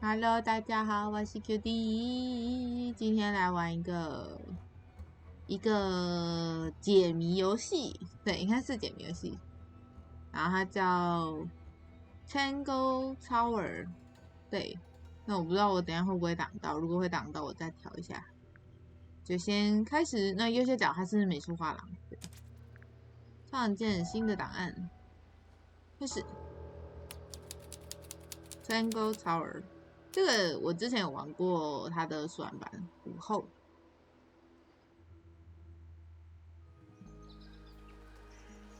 Hello，大家好，我是 KyuD，今天来玩一个解谜游戏，对，应该是解谜游戏，然后它叫 Tangle Tower，对，那我不知道我等一下会不会挡到，如果会挡到，我再调一下。就先开始，那右下角它是美术画廊，对，创建新的档案，开始 Tangle Tower。这个我之前有玩过它的试玩版，午后。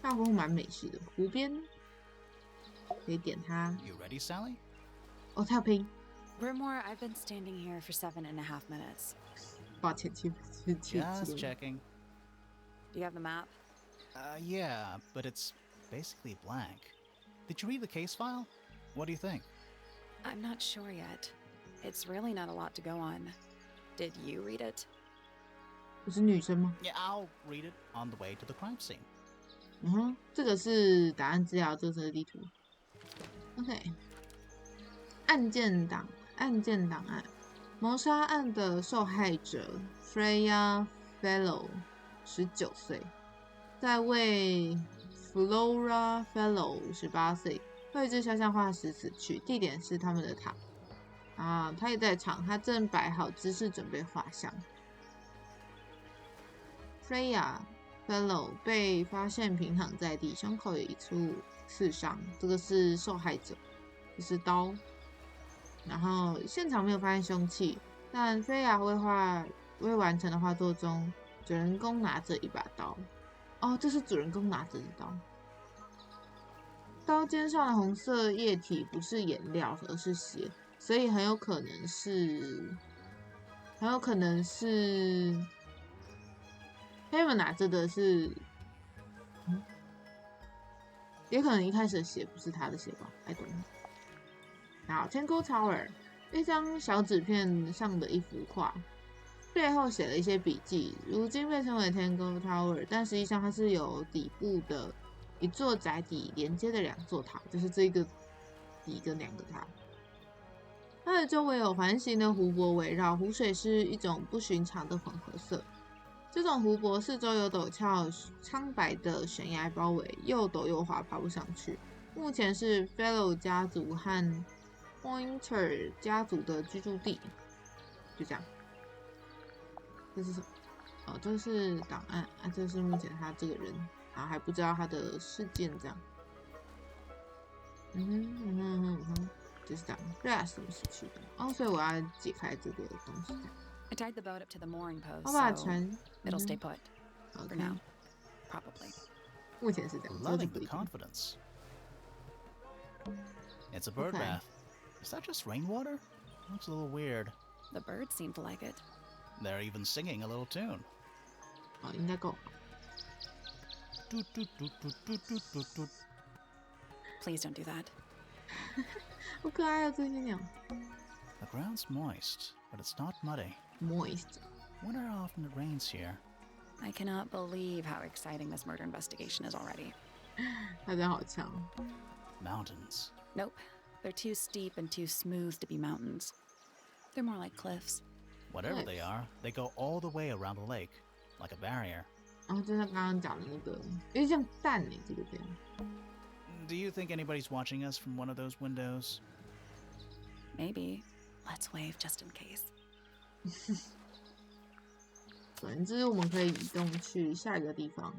大风蛮美式的，湖边可以点它。You ready, Sally? 哦，它有配音。Brimore, I've been standing here for 7.5 minutes. 抱歉，去 Just checking. Do you have the map? Yeah, but it's basically blank. Did you read the case file? What do you think? I'm not sure yet. It's really not a lot to go on. Did you read it? 不是女生吗？ Yeah, I'll read it on the way to the crime scene. 嗯哼，这个是档案资料，这是地图。OK， 案件档案，谋杀案的受害者 Freya Fellow 19岁，在为 Flora Fellow 18岁绘制肖像画时死去，地点是他们的塔。啊，他也在场，他正摆好姿势准备画像。Freya Fellow 被发现平躺在地，胸口有一处刺伤，这个是受害者，这是刀。然后现场没有发现凶器，但Freya未完成的画作中，主人公拿着一把刀。哦，这是主人公拿着的刀。刀尖上的红色液体不是颜料，而是血，所以很有可能是黑们拿着的是，也可能一开始的血不是他的血吧？I don't know。好 ，Tangle Tower 一张小纸片上的一幅画，背后写了一些笔记，如今被称为 Tangle Tower， 但实际上它是由底部的一座宅邸连接的两座塔，就是这个底跟两个塔。它的周围有环形的湖泊围绕，湖水是一种不寻常的混合色。这种湖泊四周有陡峭、苍白的悬崖包围，又陡又滑，爬不上去。目前是 Fellow 家族和 Pointer 家族的居住地。就这样。这是什么？哦，这是档案啊，这是目前他这个人，然后还不知道他的事件这样。这是档案，对啊，什么时去的？哦，所以我要解开这个东西。I tied the boat up to the mooring post, 我把 so 船 it'll stay put. For OK， now. Probably. 目前是这样，之后就 Loving 不 the 一定。 confidence. It's a bird Okay. bath. Is that just rainwater? Looks a little weird. The birds seem to like it. They're even singing a little tune. 好，应该够。 Doot, doot, doot, doot, doot, doot, doot, doot. Please don't do that. 好可爱哦，这些鸟。 The ground's moist, but it's not muddy. Moist。 Wonder how often it rains here. I cannot believe how exciting this murder investigation is already. 他真好强。 Mountains. Nope. They're too steep and too smooth to be mountains. They're more like cliffs. Whatever Nice. they are, they go all the way around the lake, like a barrier. 然后就是他刚刚讲的那个，有点像蛋诶，这个点。 Do you think anybody's watching us from one of those windows? Maybe. Let's wave just in case. 总之，我们可以移动去下一个地方。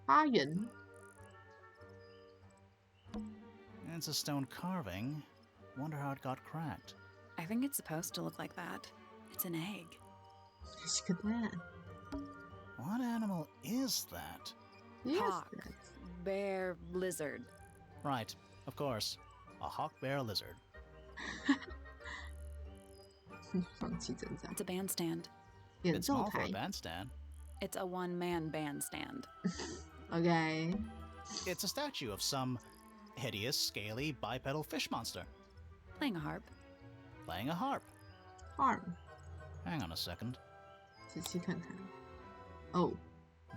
花园。 It's a stone carving. Wonder how it got cracked. I think it's supposed to look like that. It's an egg. 是个蛋。 What animal is that? Yes, Hawk. Bear. Lizard. Right, of course. A hawk bear lizard. 放弃挣扎。 It's a bandstand. 演 It's 奏 small for 台 a。bandstand. It's a one-man bandstand. OK， It's a statue of some hideous, scaly, bipedal fish monster Playing a harp. playing a harp. arm， Hang on a second. 仔细看看。哦，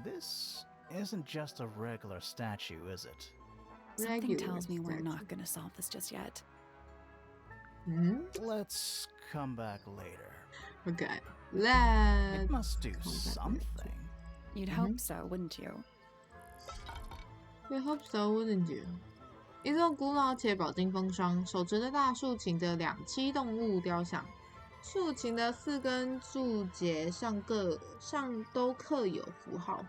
This isn't just a regular statue, is it? Something tells me we're exactly. not gonna solve this just yet. Let's come back later. Okay, It let's must do come back something. You'd hope so, wouldn't you? We hope so, wouldn't you? 一座古老且饱经风霜、手持着大竖琴的两栖动物雕像，竖琴的4根柱节上都刻有符号。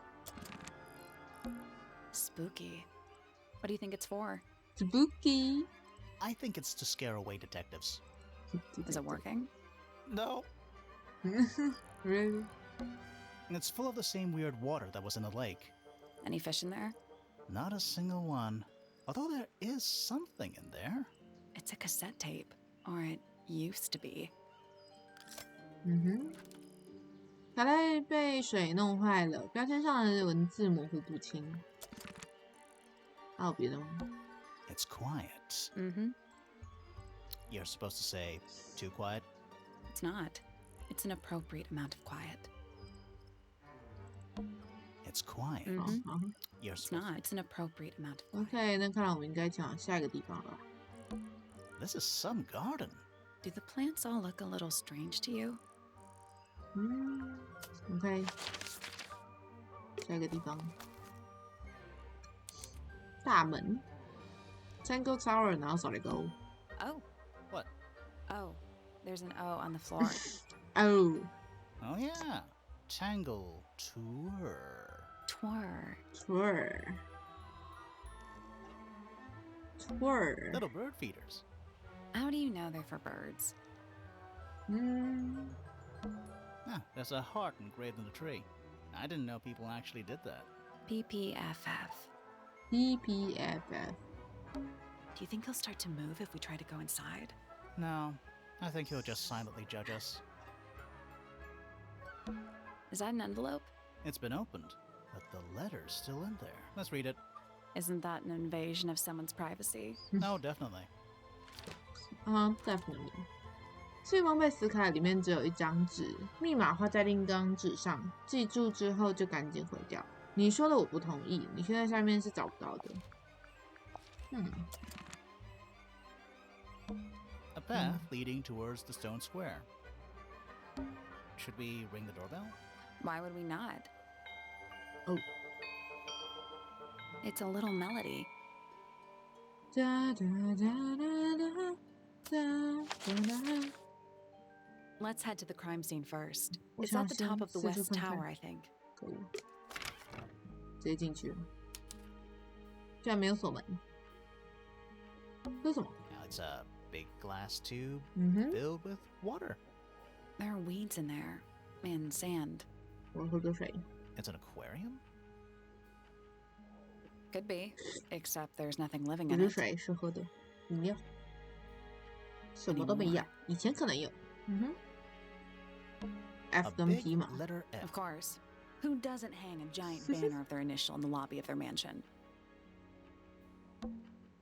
Spooky. What do you think it's for? Spooky. I think it's to scare away detectives. Is it working? No. Really? It's full of the same weird water that was in the lake. Any fish in there? Not a single one. Although there is something in there. It's a cassette tape. Or it used to be. 卡带被水弄坏了，标签上的文字模糊不清。还有别的吗？ It's quiet. Mm-hmm. You're supposed to say, too quiet? It's not. It's an appropriate amount of quiet. It's quiet. Uh-huh. You're It's supposed not. It's an appropriate amount of quiet. OK， 那看来我们应该前往下一个地方了。This is some garden. Do the plants all look a little strange to you? OK， 下一个地方，大门 ，Tangle Tower， 然后少了一个 O。 Oh. What? Oh. There's an O on the floor. Oh， Oh yeah. Tangle tour. Twir. Tour。 Little bird feeders. How do you know they're for birds? Ah, there's a heart engraved in the tree. I didn't know people actually did that. PPFF. PPFF。 Do you think he'll start to move if we try to go inside? No, I think he'll just silently judge us. Is that an envelope? It's been opened, but the letter's still in there. Let's read it. Isn't that an invasion of someone's privacy? Oh, definitely. Definitely。信封被撕开，里面只有一张纸，密码画在另一张纸上，记住之后就赶紧毁掉。你说的我不同意，你现在下面是找不到的。A path leading towards the stone square. Should we ring the doorbell? Why would we not? Oh. It's a little melody. Da, da, da, da, da, da, da. Let's head to the crime scene first.我 It's 想 at the 先 top of the 四处 west 看看 tower, I think. 可恶，直接进去了，居然没有锁门，这是什么？ Now it's a big glass tube 哼， filled with water. There are weeds in there. And sand. 我喝个水。 It's an aquarium? Could be. Except there's nothing living 不 in 是 it. 水，是喝的饮料，什么都没有。以前可能有。F A 跟 big P 嘛。 letter Of F. course. Who doesn't hang a giant banner of their initial in the lobby of their mansion?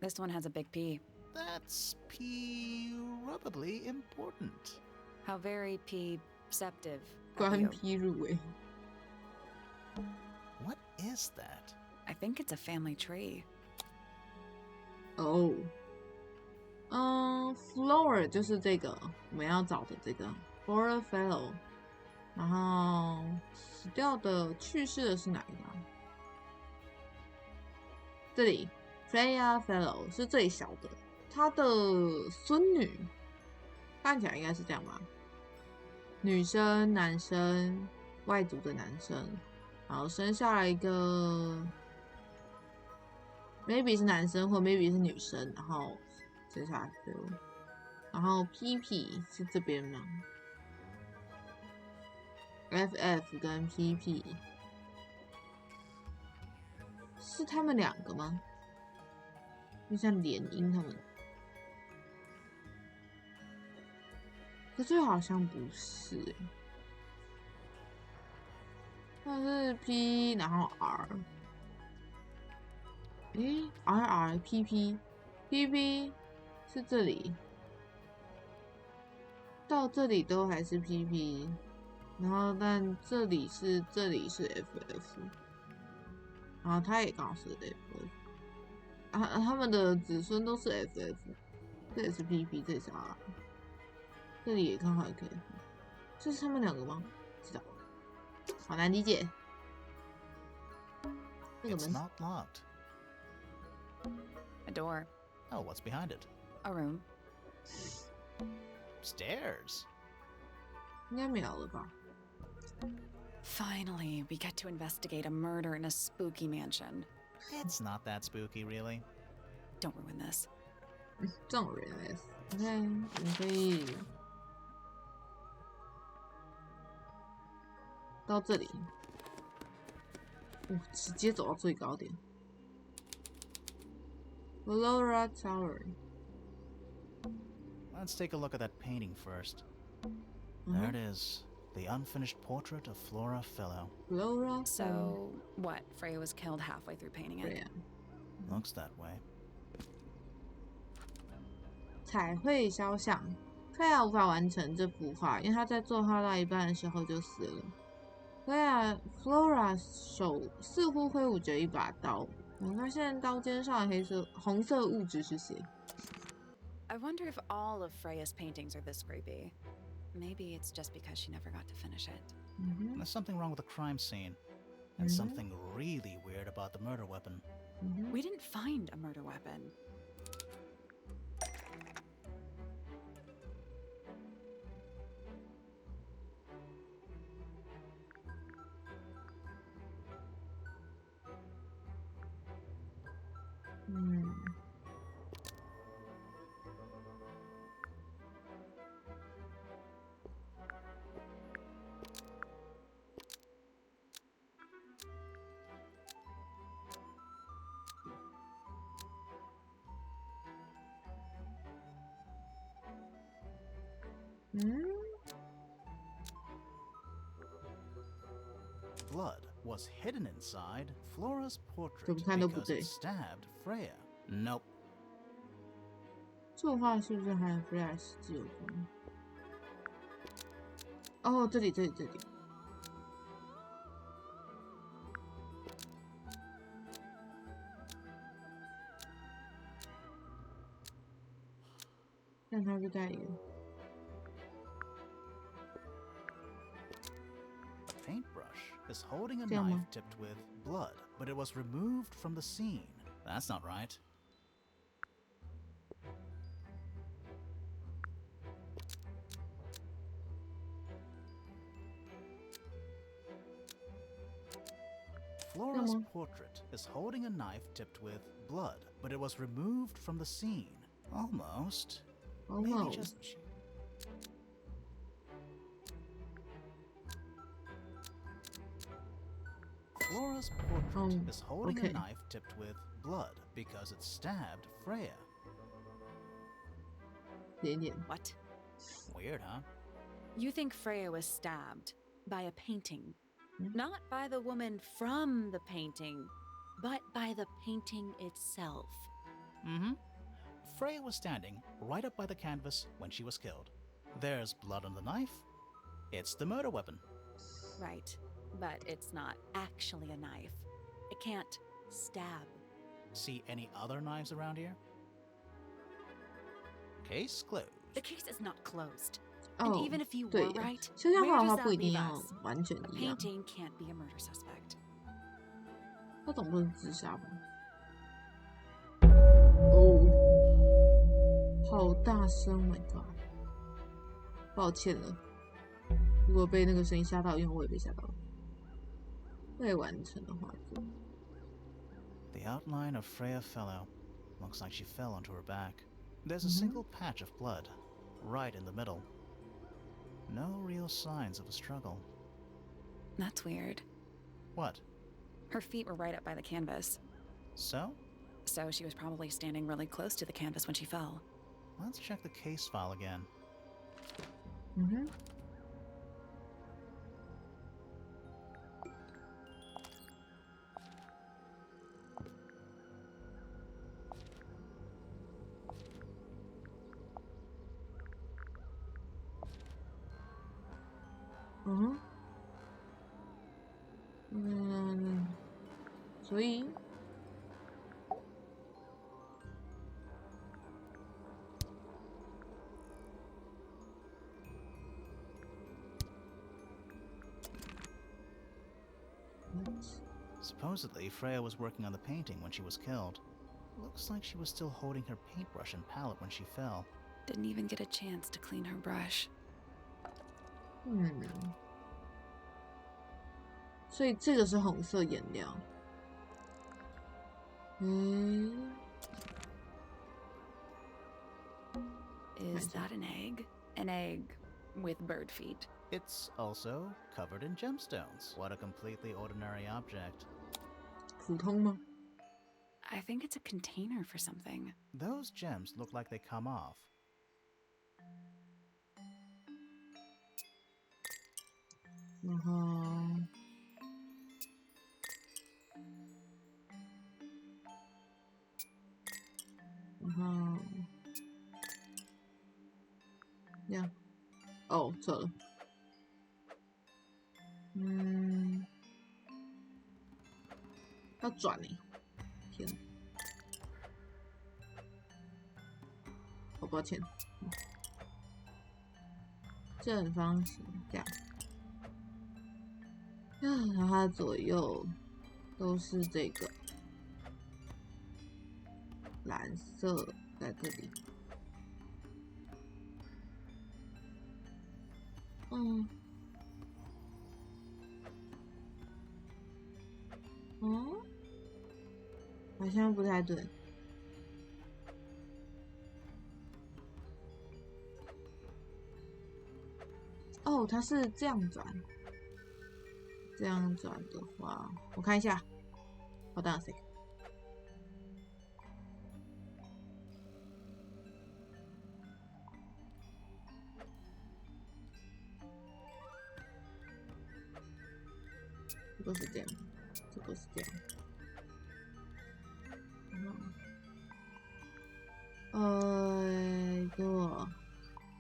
This one has a big P. That's probably important. How very P-ceptive. 关 P 入围。 What is that? I think it's a family tree. 哦。Flower 就是这个我们要找的这个 Flora Fellow， 然后死掉的去世的是哪一个啊？这里 Freya Fellow 是最小的，她的孙女看起来应该是这样吧？女生、男生，外族的男生，然后生下来一个 maybe 是男生或 maybe 是女生，然后生下来 Phil， 然后 PP 是这边吗 ？FF 跟 PP 是他们两个吗？就像联姻他们，可是好像不是欸，那是 P 然后 R。PP 是这里，到这里都还是 PP， 然后但这里是FF， 然后它也刚好是 FF，他们的子孙都是 FF， 这也是 PP， 这也是 R， 这里也刚好也可以。这是他们两个吗？知道，好难理解。那个 It's 门 not locked. A door. Oh, what's behind it? A room. Stairs. 应该没有了吧？ Finally, we get to investigate a murder in a spooky mansion. It's not that spooky, really. Don't ruin this. 这种人 OK， 我们可以到这里。直接走到最高点。Flora Tower. Let's take a look at that painting first. Uh-huh. There it is. The unfinished portrait of Flora Fellow. Flora. So, what? Freya was killed halfway through painting it? Freya. Looks that way. 彩绘肖像，菲亚无法完成这幅画，因为他在作画到一半的时候就死了。Flora 手似乎挥舞着一把刀，我发现刀尖上的红色物质是血。I wonder if all of Freya's paintings are this creepy. Maybe it's just because she never got to finish it. There's something wrong with the crime scene. And something really weird about the murder weapon. We didn't find a murder weapon. Blood was hidden inside Flora's portrait 怎么看都不 because 对。 it stabbed Freya. Nope. 作画是不是和 Freya 实际有关？哦，这里。但他是代言。A paintbrush is holding a knife tipped with blood, but it was removed from the scene. That's not right. Flora's portrait is holding a knife tipped with blood, but it was removed from the scene. Almost. Maybe just... Flora's portrait is holding a knife tipped with blood because it stabbed Freya. What? Weird, huh? You think Freya was stabbed by a painting? Not by the woman from the painting, but by the painting itself. Freya was standing right up by the canvas when she was killed. There's blood on the knife. It's the murder weapon. Right, but it's not actually a knife. It can't stab. See any other knives around here? Case closed. The case is not closed. Oh, and even if you were right, 肖像 where 画的 does 话 that 不一定 leave 要 us? 完全 A 一样， painting can't be a murder suspect. 他总不能自杀吧？哦，好大声 ！My God， 抱歉了，如果被那个声音吓到，因为我也被吓到了。未完成的画作。The outline of Freya Fellow. Looks like she fell onto her back. There's a single patch of blood, right in the middle. No real signs of a struggle. That's weird. What? Her feet were right up by the canvas. So? So she was probably standing really close to the canvas when she fell. Let's check the case file again. Mm-hmm. 所以 Supposedly, Freya was working on the painting when she was killed. Looks like she was still holding her paintbrush and palette when she fell. Didn't even get a chance to clean her brush. 所以这个是红色颜料。Is that an egg? An egg with bird feet. It's also covered in gemstones. What a completely ordinary object. 普通吗？ I think it's a container for something. Those gems look like they come off. 然后，这样，哦，错了，要转呢，天，好抱歉，正方形这样。然后它左右都是这个蓝色在这里，好像不太对。哦，它是这样转。这样转的话，我看一下。Hold on a second。这个是这样，这个是这样。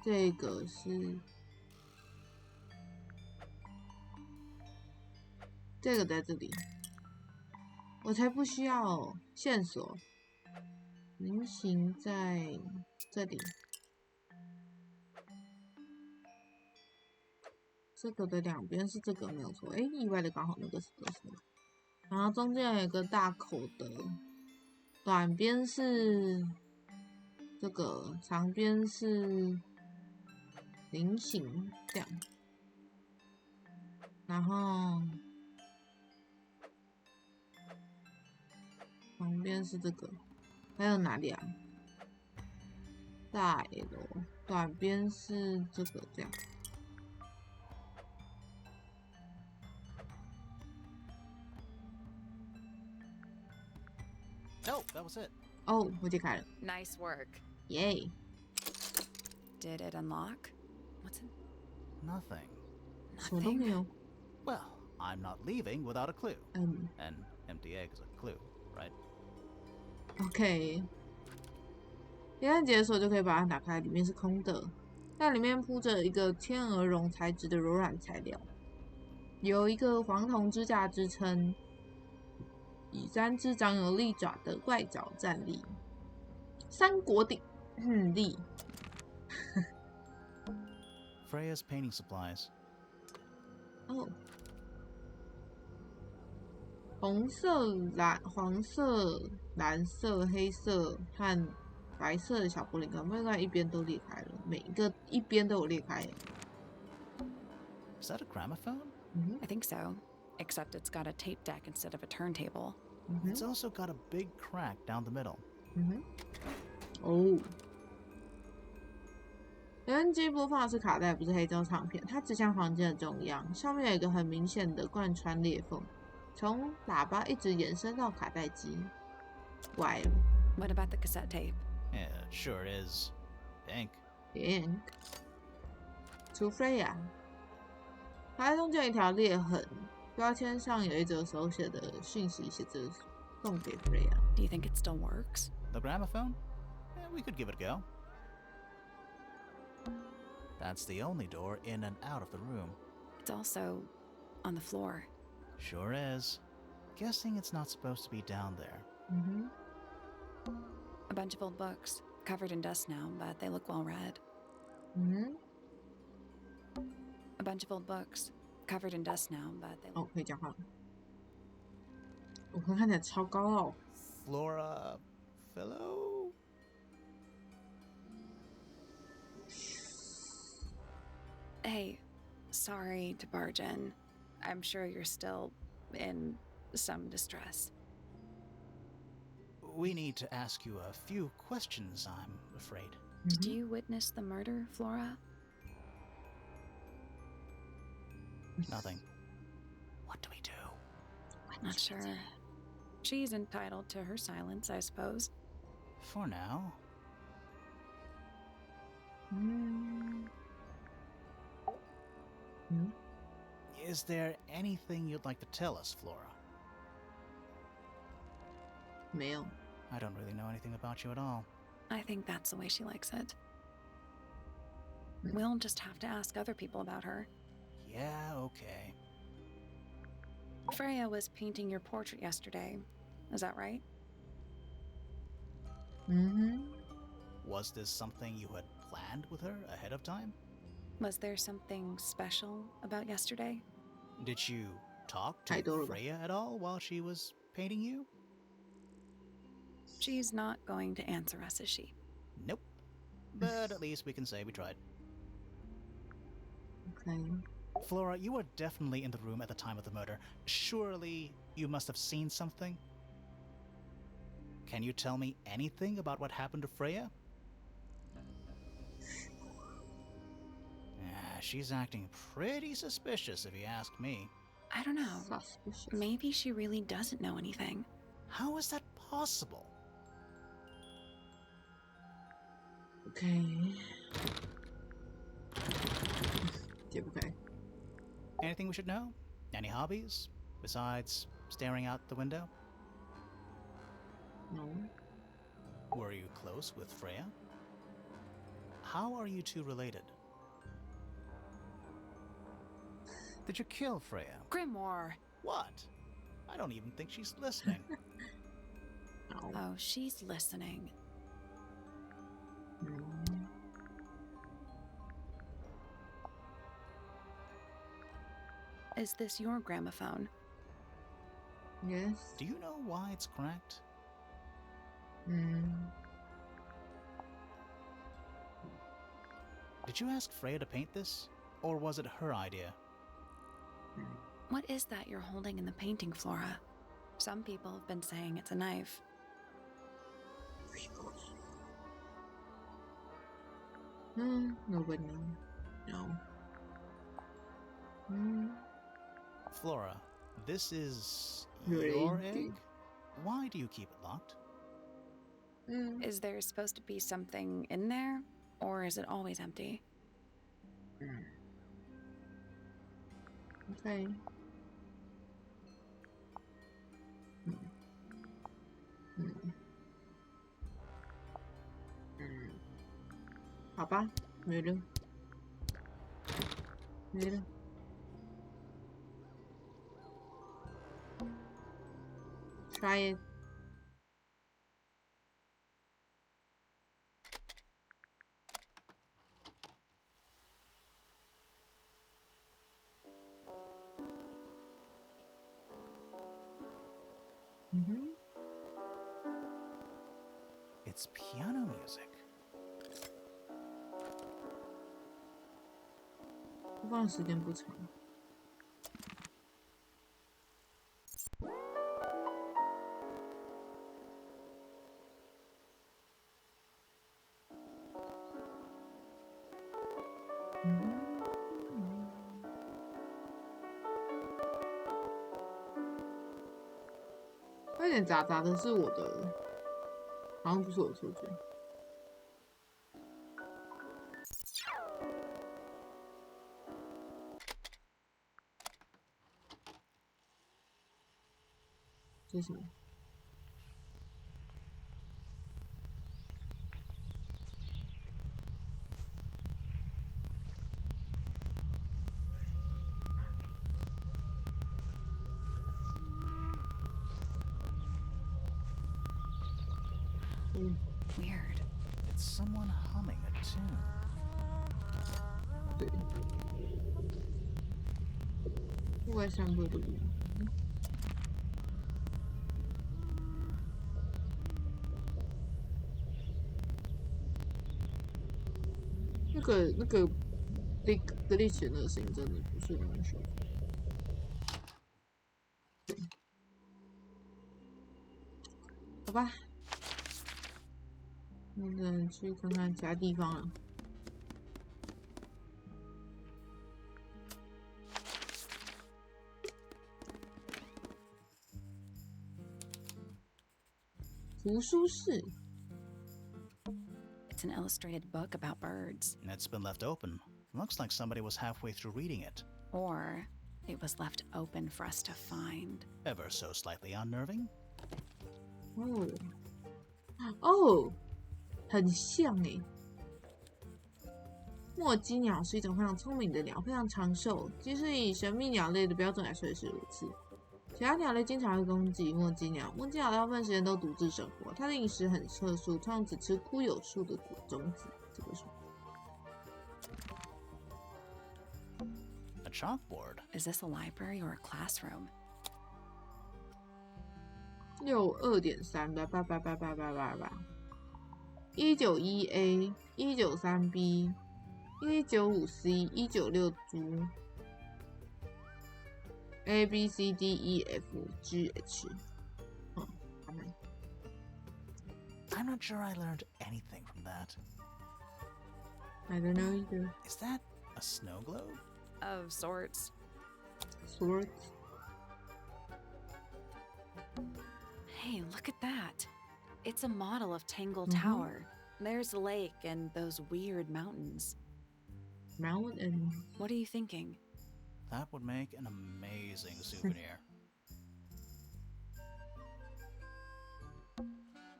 这个是。这个在这里，我才不需要线索。菱形在这里，这个的两边是这个没有错。意外的刚好那个是都是那个。然后中间有一个大口的，短边是这个，长边是菱形这样，然后。旁边是这个，还有哪里啊？大 L， 短边是这个这样。Oh, that was it. 哦，我解开了。Nice work. Yay. Did it unlock? What's in? Nothing. 什么都没有。Well, I'm not leaving without a clue. An empty egg is a clue, right? OK， 一旦解锁就可以把它打开，里面是空的，但里面铺着一个天鹅绒材质的柔软材料，有一个黄铜支架支撑，以3只长有利爪的怪爪站立，三国鼎立。Freya's painting supplies. 哦。红色、黄色、蓝色、黑色和白色的小玻璃缸，另外一边都裂开了，每一边都有裂开。Is that a gramophone? I think so, except it's got a tape deck instead of a turntable. It's also got a big crack down the middle. 哦。留声机播放的是卡带，不是黑胶唱片。它指向房间的中央，上面有一个很明显的贯穿裂缝。从喇叭一直延伸到卡带机。歪了。What about the cassette tape? Yeah, it sure is. Ink. Ink. 除非呀，卡带中间有一条裂痕，标签上有一则手写的讯息，写着送给 Freya。Do you think it still works? The gramophone? Yeah, we could give it a go. That's the only door in and out of the room. It's also on the floor. Sure is. Guessing it's not supposed to be down there. A bunch of old books, covered in dust now, but they look well read. A bunch of old books, covered in dust now, but they look... 可以讲话了。我看起来超高傲。Flora fellow? Hey, sorry to barge in. I'm sure you're still in some distress. We need to ask you a few questions, I'm afraid. Did you witness the murder, Flora? Nothing. What do we do? Not sure. She's entitled to her silence, I suppose. For now. Is there anything you'd like to tell us, Flora? 没有。 I don't really know anything about you at all. I think that's the way she likes it. We'll just have to ask other people about her. Yeah, okay. Freya was painting your portrait yesterday. Is that right? Was this something you had planned with her ahead of time? Was there something special about yesterday? Did you talk to Freya at all while she was painting you? She's not going to answer us, is she? Nope. But at least we can say we tried. Okay. Flora, you were definitely in the room at the time of the murder. Surely you must have seen something? Can you tell me anything about what happened to Freya? She's acting pretty suspicious if you ask me. I don't know. Suspicious. Maybe she really doesn't know anything. How is that possible? Okay. 解不开。 Anything we should know? Any hobbies? Besides staring out the window? No. Were you close with Freya? How are you two related? Did you kill Freya? Grimoire! What? I don't even think she's listening. No. Oh, she's listening. Is this your gramophone? Yes. Do you know why it's cracked? Did you ask Freya to paint this? Or was it her idea? What is that you're holding in the painting, Flora? Some people have been saying it's a knife. Nobody knows. No. Flora, this is Your your egg? egg? Why do you keep it locked? Is there supposed to be something in there? Or is it always empty? Okay. 好吧，没了，没了。Try it. It's piano music. 播放时间不长。有点杂杂的，是我的，好像不是我的错觉。这是什么？ Weird. It's someone humming a tune. 对，户外散步的路。那个 glitch 那个声音真的不是很舒服。好吧，那只能去看看其他地方了。图书室。It's an illustrated book about birds. It's been left open. Looks like somebody was halfway through reading it. Or it was left open for us to find. Ever so slightly unnerving? 哦，很像诶。墨姬鸟是一种非常聪明的鸟，非常长寿，即使以神秘鸟类的标准来说也是如此。其他鸟类经常会攻击墨姬鸟，墨姬鸟大部分时间都独自生活，它的饮食很特殊，通常只吃枯有树的种子。这个树。A chalkboard. Is this a library or a classroom? 62.3191A 193B 195C 196G A B C D E F G H。I'm not sure I learned anything from that. I don't know either. Is that a snow globe? Of sorts. Sorts. Hey, look at that. It's a model of Tangle Tower. There's the lake and those weird mountains. Mountain. What are you thinking? That would make an amazing souvenir.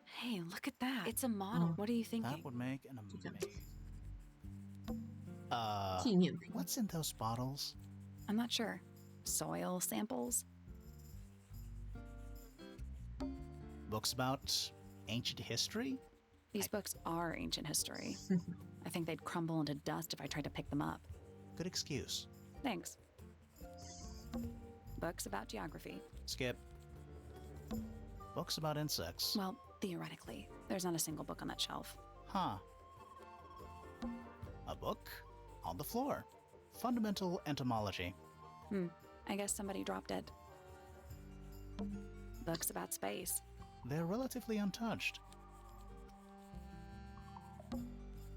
Hey, look at that. It's a model. What are you thinking? That would make an amazing... 纪念品。 What's in those bottles? I'm not sure. Soil samples? Books about ancient history? These books are ancient history. I think they'd crumble into dust if I tried to pick them up. Good excuse. Thanks. Books about geography. Skip. Books about insects. Well, theoretically, there's not a single book on that shelf. Huh. A book on the floor. Fundamental entomology. I guess somebody dropped it. Books about space. They're relatively untouched.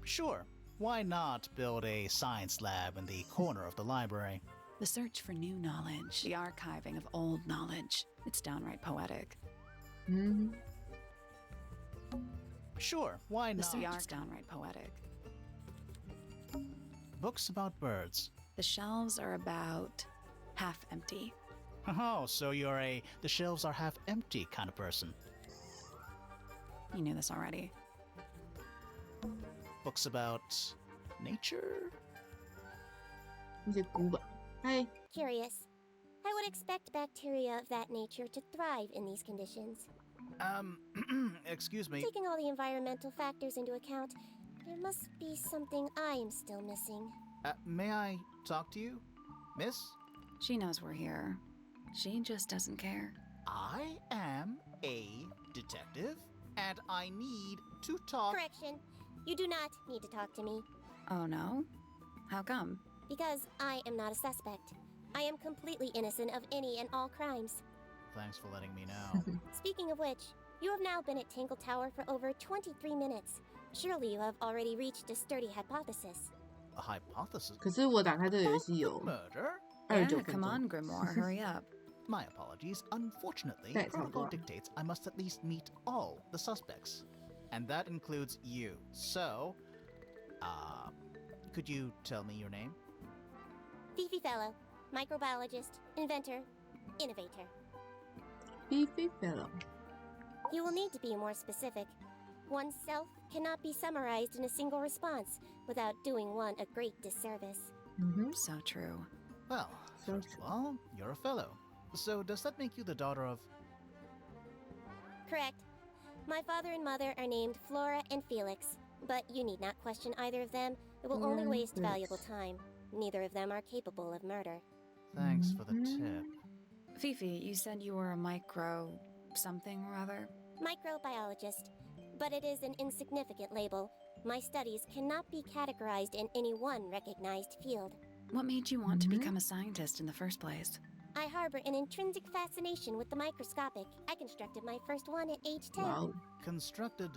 Sure, why not build a science lab in the corner of the library? The search for new knowledge. The archiving of old knowledge. It's downright poetic. Sure, why not? The are downright poetic. Books about birds. The shelves are about half empty. Oh, so you're a the shelves are half empty kind of person. You knew this already. Books about nature? 一些古板。嗨， Curious. I would expect bacteria of that nature to thrive in these conditions. Excuse me. Taking all the environmental factors into account, there must be something I am still missing. May I talk to you, miss? She knows we're here. She just doesn't care. I am a detective, and I need to talk. Correction. You do not need to talk to me, Oh no? How come? because I am not a suspect. I am completely innocent of any and all crimes. Thanks for letting me know. Speaking of which, you have now been at Tangle Tower for over 23 minutes. Surely you have already reached a sturdy hypothesis. A hypothesis? 可是我打开这个游戏有 Murder? 29 Yeah, 分 come 钟。 on, Grimoire, hurry up. My apologies. Unfortunately, That's protocol all. dictates I must at least meet all the suspects. And that includes you. So, could you tell me your name? Fifi Fellow, microbiologist, inventor, innovator. Fifi Fellow。 You will need to be more specific. Oneself cannot be summarized in a single response without doing one a great disservice. So true. Well, So first of all, you're a fellow. So does that make you the daughter of... Correct. My father and mother are named Flora and Felix, but you need not question either of them. It will only waste Felix. valuable time. Neither of them are capable of murder. Thanks for the tip. Fifi, you said you were a micro something or other? Microbiologist. but it is an insignificant label. My studies cannot be categorized in any one recognized field. What made you want to become a scientist in the first place? I harbor an intrinsic fascination with the microscopic. I constructed my first one at age 10. Wow. Constructed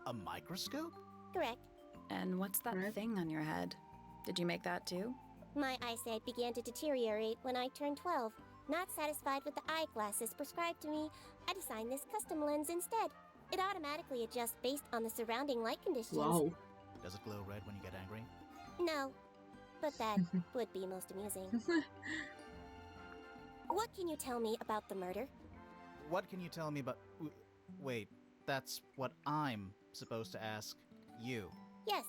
a microscope? Correct. And what's that thing on your head? Did you make that too? My eyesight began to deteriorate when I turned 12. Not satisfied with the eyeglasses prescribed to me, I designed this custom lens instead. It automatically adjusts based on the surrounding light conditions. Wow. Does it glow red when you get angry? No, but that would be most amusing. What can you tell me about the murder? What can you tell me about... Wait, that's what I'm supposed to ask you. Yes,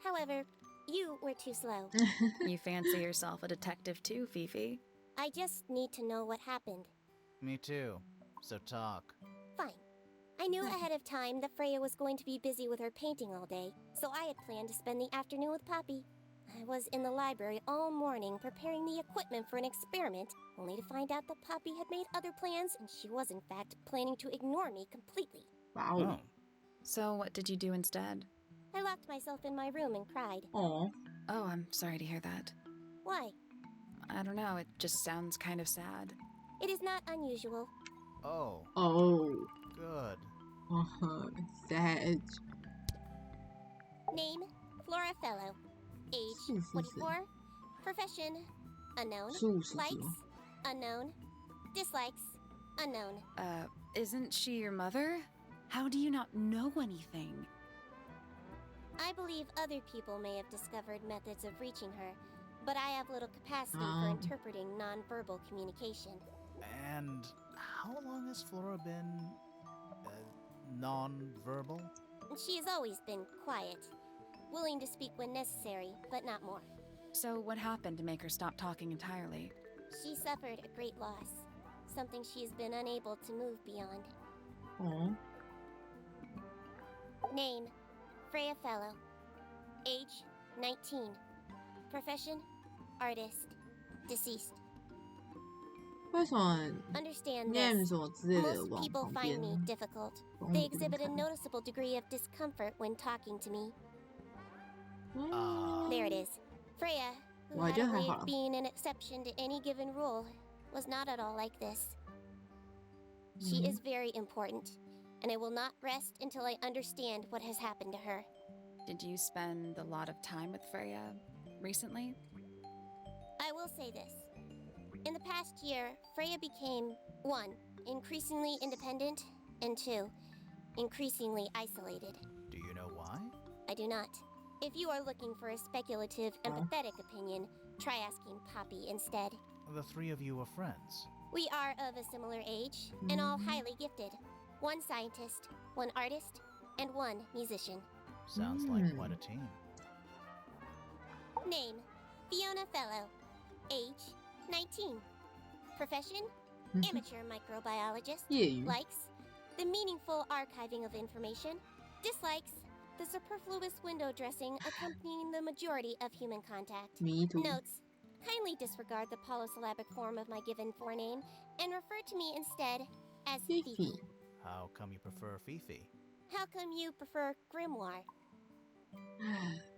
however, you were too slow. You fancy yourself a detective too, Fifi? I just need to know what happened. Me too. So talk. Fine. I knew ahead of time that Freya was going to be busy with her painting all day, so I had planned to spend the afternoon with Poppy. I was in the library all morning preparing the equipment for an experiment, only to find out that Poppy had made other plans and she was in fact planning to ignore me completely. Wow. Oh. So what did you do instead? I locked myself in my room and cried. Aw. Oh, I'm sorry to hear that. Why? I don't know, it just sounds kind of sad. It is not unusual. Oh. Oh. Good. Sad. Name, Flora Fellow. Age, 24. Profession, unknown. Likes, unknown. Dislikes, unknown. Isn't she your mother? How do you not know anything? I believe other people may have discovered methods of reaching her, but I have little capacity for interpreting nonverbal communication. And how long has Flora been... non-verbal? She has always been quiet, willing to speak when necessary, but not more. So what happened to make her stop talking entirely? She suffered a great loss, something she has been unable to move beyond. Aw. Name, Freya Fellow. Age, 19. Profession, artist. Deceased. 为什么 Understand 念 this. 什么之类的 Most 往 people 旁 find 边 me difficult. 往 They 我这边 exhibit a 看 noticeable degree of discomfort when talking to me. Mm. There it is. Freya, who Well, I had a do way have of a- being an exception to any given rule, was not at all like this. She Mhm. is very important, and I will not rest until I understand what has happened to her. Did you spend a lot of time with Freya recently? I will say this. In the past year, Freya became 1. Increasingly independent, and 2. Increasingly isolated. Do you know why? I do not. If you are looking for a speculative, empathetic opinion, try asking Poppy instead. The three of you are friends. We are of a similar age, and all highly gifted. 1 scientist, 1 artist, and 1 musician. Sounds like quite a team. Name, Fiona Fellow. Age, 19. Profession, amateur microbiologist. 业余 Likes, the meaningful archiving of information. Dislikes, the superfluous window dressing accompanying the majority of human contact. Me too. Notes, kindly disregard the polysyllabic form of my given forename and refer to me instead as Fifi. Fifi. How come you prefer Fifi? How come you prefer Grimoire?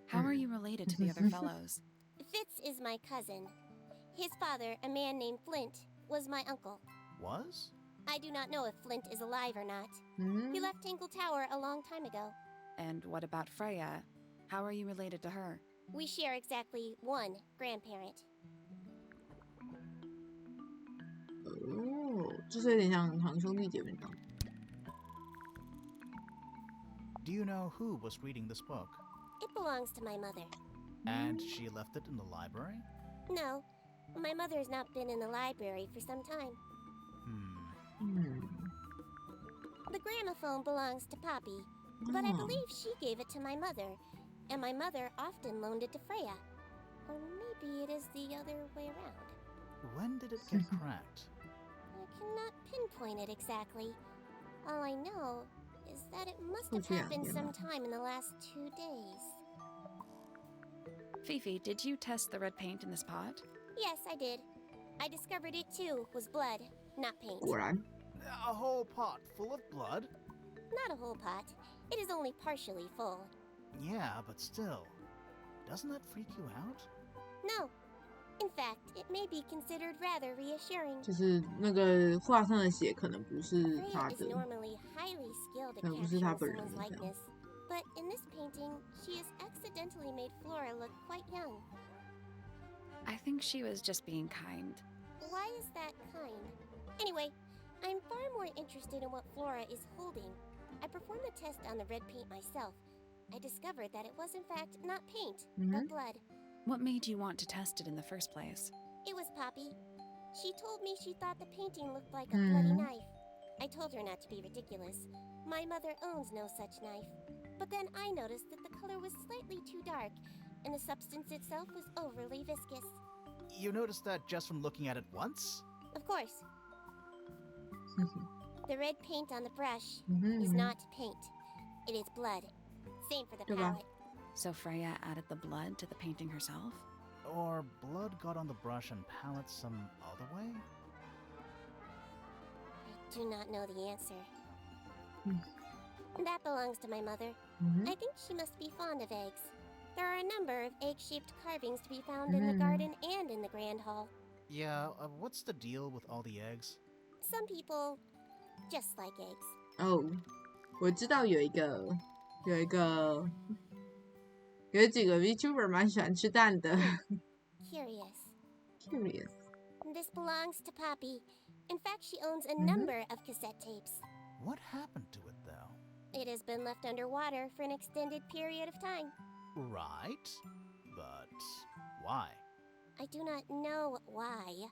How are you related to the other fellows? Fitz is my cousin. His father, a man named Flint, was my uncle. Was? I do not know if Flint is alive or not. Mm. He left Tangle Tower a long time ago. And what about Freya? How are you related to her? We share exactly 1 grandparent. 哦，就是有点像堂兄弟姐妹档。 Do you know who was reading this book? It belongs to my mother. And she left it in the library? No, my mother has not been in the library for some time. The gramophone belongs to Poppy, but I believe she gave it to my mother, and my mother often loaned it to Freya. Or maybe it is the other way around. When did it get cracked? I cannot pinpoint it exactly. All I know is that it must have Yeah, happened yeah. sometime in the last 2 days. Fifi, did you test the red paint in this pot? Yes, I did. I discovered it too was blood, not paint. 果然， A whole pot full of blood? Not a whole pot. It is only partially full. Yeah, but still. Doesn't that freak you out? No. In fact, it may be considered rather reassuring. 就是那个画上的血可能不是 Freya 他 is 的， normally highly skilled at 可能不是他 capturing 本人 someone's 的这样。 likeness, but in this painting, she has accidentally made Flora look quite young. I think she was just being kind. Why is that kind? Anyway, I'm far more interested in what Flora is holding. I performed the test on the red paint myself. I discovered that it was in fact not paint, but blood. What made you want to test it in the first place? It was Poppy. She told me she thought the painting looked like a bloody knife. I told her not to be ridiculous. My mother owns no such knife. But then I noticed that the color was slightly too dark, and the substance itself was overly viscous. You noticed that just from looking at it once? Of course. The red paint on the brush is 嗯 not paint. It is blood. Same for the 对吧？ palette. So Freya added the blood to the painting herself? Or blood got on the brush and palette some other way? I do not know the answer. Hmm. That belongs to my mother. 嗯 I think she must be fond of eggs. There are a number of egg-shaped carvings to be found in the garden and in the Grand Hall. Yeah, what's the deal with all the eggs? Some people just like eggs. 哦，我知道有几个 VTuber 蛮喜欢吃蛋的。 Curious. Curious. This belongs to Poppy. In fact, she owns a number of cassette tapes. What happened to it, though? It has been left underwater for an extended period of time. Right. But why? I do not know why.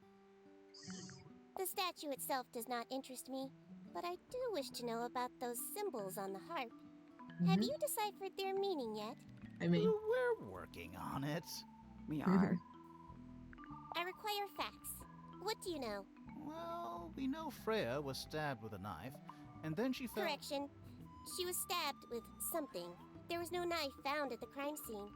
The statue itself does not interest me, but I do wish to know about those symbols on the harp. Have you deciphered their meaning yet? I mean, We're working on it. We are. I require facts. What do you know? Well, we know Freya was stabbed with a knife, and then she fell. Correction. She was stabbed with something. There was no knife found at the crime scene,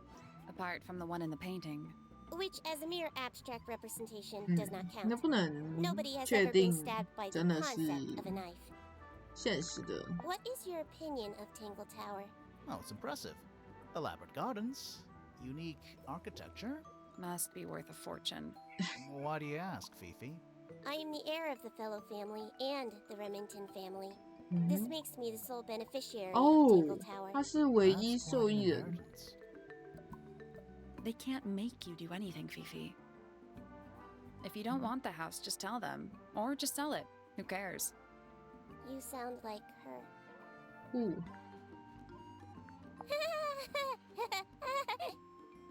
Apart from the one in the painting. which as a mere abstract representation does not 那 count. 不能 Nobody has 确 ever been 定 stabbed by the 真的是 concept of a knife. 现实的。 What is your opinion of Tangle Tower? Oh, it's impressive. Elaborate gardens, unique architecture. Must be worth a fortune. Why do you ask, Fifi? I am the heir of the Fellow family and the Remington family. 嗯 This makes me the sole beneficiary of 哦 Tangle Tower. 他是唯 That's 一 quite 受 an 益人。 inheritance. They can't make you do anything, Fifi. If you don't want the house, just tell them. Or just sell it. Who cares? You sound like her. 哦，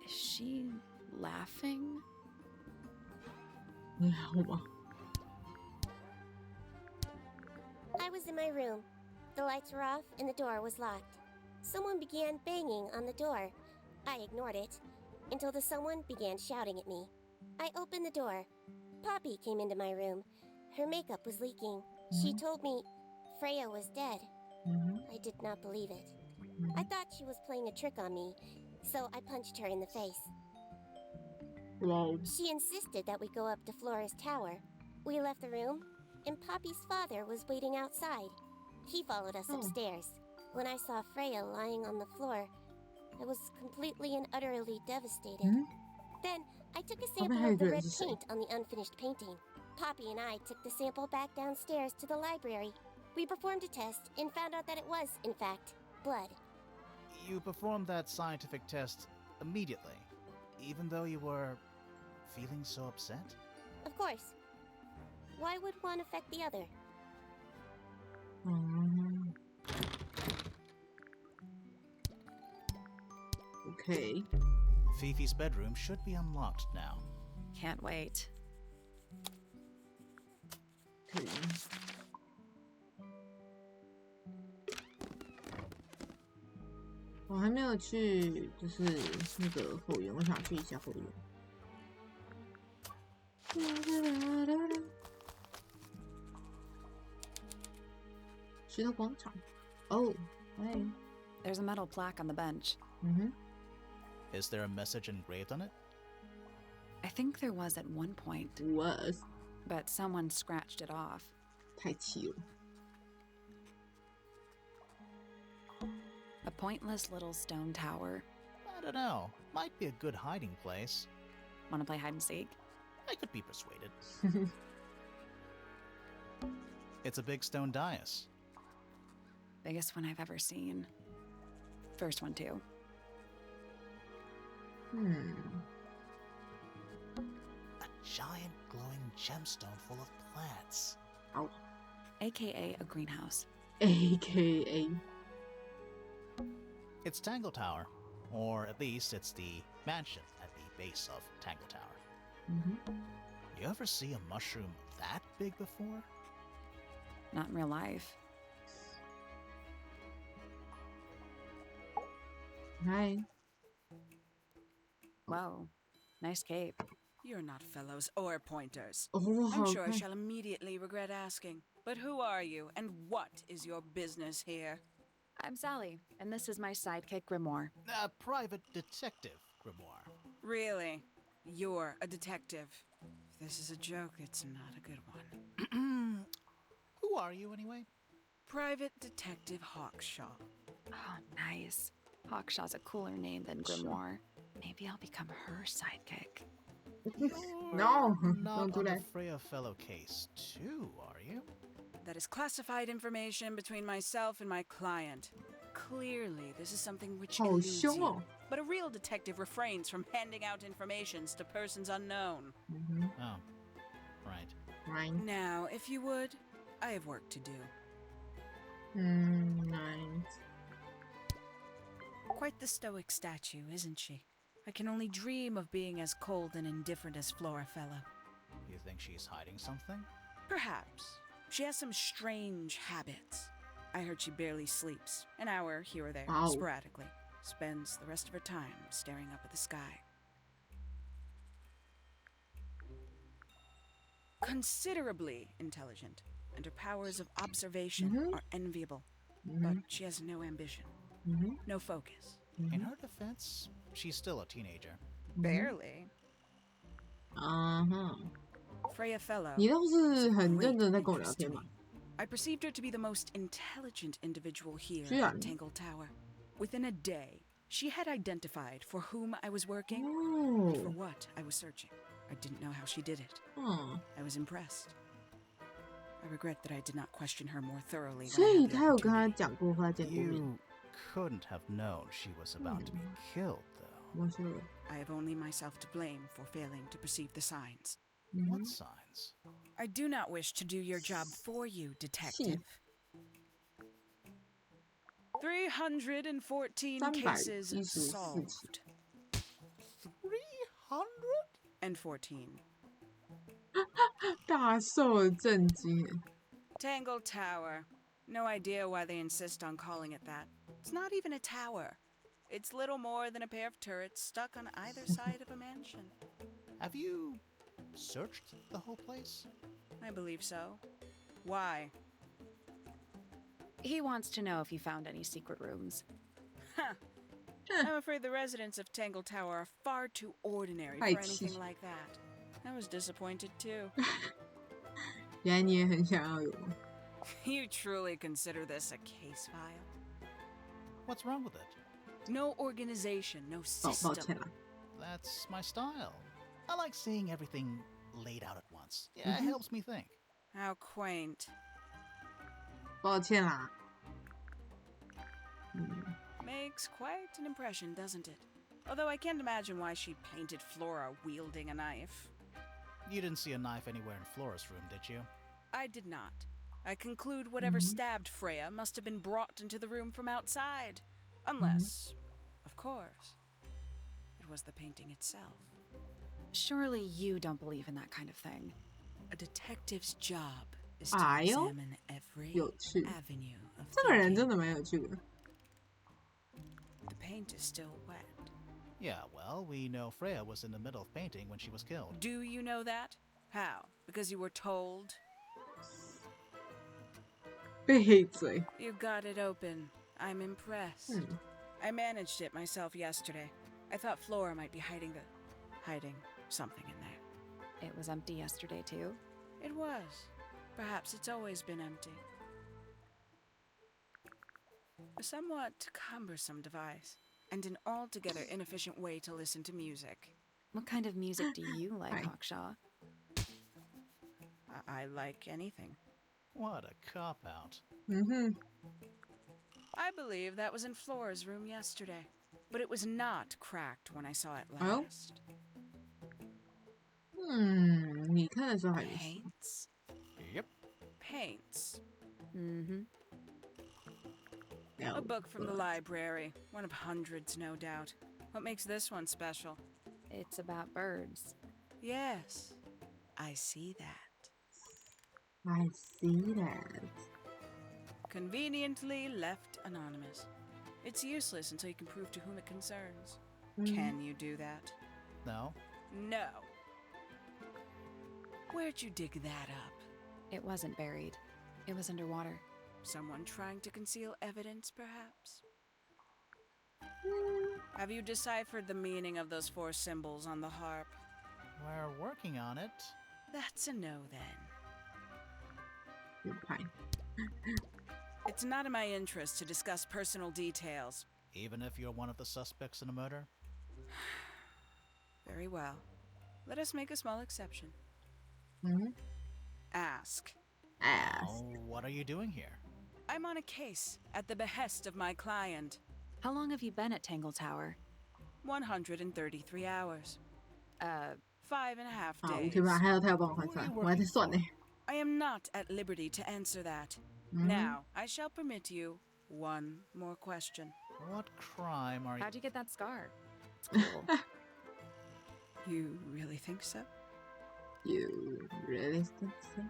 Is she laughing? 你好吗？ I was in my room. The lights were off and the door was locked. Someone began banging on the door. I ignored it until the someone began shouting at me. I opened the door. Poppy came into my room. Her makeup was leaking. She told me Freya was dead. 嗯 I did not believe it. I thought she was playing a trick on me, so I punched her in the face. 哼，哇哦， She insisted that we go up to Flora's tower. We left the room, and Poppy's father was waiting outside. He followed us Oh. upstairs. When I saw Freya lying on the floor, I was completely and utterly devastated. Then I took a sample of the red paint on the unfinished painting. Poppy and I took the sample back downstairs to the library. We performed a test and found out that it was, in fact, blood. You performed that scientific test immediately, even though you were feeling so upset? Of course. Why would one affect the other? 嗯 ，OK， Fifi's bedroom should be unlocked now. Can't wait. 可以。我还没有去，就是那个后园，我想去一下后园。石头广场。哦，哎， There's a metal plaque on the bench. 嗯哼， Is there a message engraved on it? I think there was at one point, was but someone scratched it off. 太气了。A pointless little stone tower. I don't know. Might be a good hiding place. Want to play hide and seek? I could be persuaded. It's a big stone dais. Biggest one I've ever seen. First one, too. A giant glowing gemstone full of plants. Oh. AKA a greenhouse. AKA. It's Tangle Tower. Or at least it's the mansion at the base of Tangle Tower. You ever see a mushroom that big before? Not in real life. Hi. Whoa. Nice cape. You're not fellows or pointers. Oh, I'm sure I okay. shall immediately regret asking. But who are you, and what is your business here? I'm Sally, and this is my sidekick Grimoire. A private detective, Grimoire. Really? You're a detective. If this is a joke, it's not a good one. Who are you, anyway? Private Detective Hawkshaw. Oh, nice. Hawkshaw's a cooler name than Grimoire. Maybe I'll become her sidekick. No, Not don't do on the that. Freya fellow case, too, are you? That is classified information between myself and my client. Clearly, this is something which Oh, eludes sure. you. But a real detective refrains from handing out informations to persons unknown. Oh, right. Right. Now, if you would, I have work to do. Nice. Quite the stoic statue, isn't she? I can only dream of being as cold and indifferent as Florafella. You think she's hiding something? Perhaps. She has some strange habits. I heard she barely sleeps, an hour here or there, Wow. sporadically. Spends the rest of her time staring up at the sky. Considerably intelligent, and her powers of observation are enviable. But she has no ambition, no focus. In her defense, she's still a teenager. Barely. Freya Fellow. 你倒是很 great 认真在跟我聊 interest 天 to 嘛 me. I perceived her to be the most intelligent individual here 居然 at Tangle Tower. Within a day, she had identified for whom I was working and for 哦， what I was searching. I didn't know how she did it. 嗯， I was impressed. I regret that I did not question her more thoroughly 所 when I 以 had the 他有跟他 opportunity. 讲过，他见过面。 You couldn't have known she was about to be killed, though. 我说， I have only myself to blame for failing to perceive the signs. What signs? I do not wish to do your job for you, detective. 314 cases 314 solved. 300? 大受震惊。 Tangle Tower. No idea why they insist on calling it that. It's not even a tower. It's little more than a pair of turrets stuck on either side of a mansion. Have you searched the whole place? I believe so. Why? He wants to know if you found any secret rooms. I'm afraid the residents of Tangle Tower are far too ordinary for Ai, anything chi. like that. I was disappointed too. 原来你也很想要有吗？ You truly consider this a case file? What's wrong with it? No organization, no 抱 system. 歉啦， That's my style. I like seeing everything laid out at once. Yeah, it helps me think. How quaint. 抱歉啦。 Makes quite an impression, doesn't it? Although I can't imagine why she painted Flora wielding a knife. You didn't see a knife anywhere in Flora's room, did you? I did not. I conclude whatever stabbed Freya must have been brought into the room from outside. Unless, of course, it was the painting itself. Surely you don't believe in that kind of thing. A detective's job is to 哎呦， examine every 有趣。 avenue of 这个人 thinking. 真的蛮有趣的。 The paint is still wet. Yeah, well, we know Freya was in the middle of painting when she was killed. Do you know that? How? Because you were told? 闭嘴。 You got it open. I'm impressed. I managed it myself yesterday. I thought Flora might be hiding something in there. It was empty yesterday, too. It was. Perhaps it's always been empty. A somewhat cumbersome device, and an altogether inefficient way to listen to music. What kind of music do you like, Hi. Hawkshaw? I like anything. What a cop-out. I believe that was in Flora's room yesterday, but it was not cracked when I saw it Oh. last. 你看的时候还没说。 Paints? Yep. Paints. Mm-hmm. A book from the library. One of hundreds, no doubt. What makes this one special? It's about birds. Yes, I see that. I see that. Conveniently left anonymous. It's useless until you can prove to whom it concerns. Can you do that? No. No. Where'd you dig that up? It wasn't buried. It was underwater. Someone trying to conceal evidence, perhaps? Have you deciphered the meaning of those 4 symbols on the harp? We're working on it. That's a no, then. 有拍。 It's not in my interest to discuss personal details. Even if you're one of the suspects in a murder? Very well. Let us make a small exception. Ask. Ass. Oh, what are you doing here? I'm on a case at the behest of my client. How long have you been at Tangle Tower? 133 hours. 5.5 好，我 days. 可以把还有他要帮我换算，我还在算呢。 I am not at liberty to answer that. Now, I shall permit you one more question. What crime are you... How'd you get that scar? It's cool. You really think so? You really think so?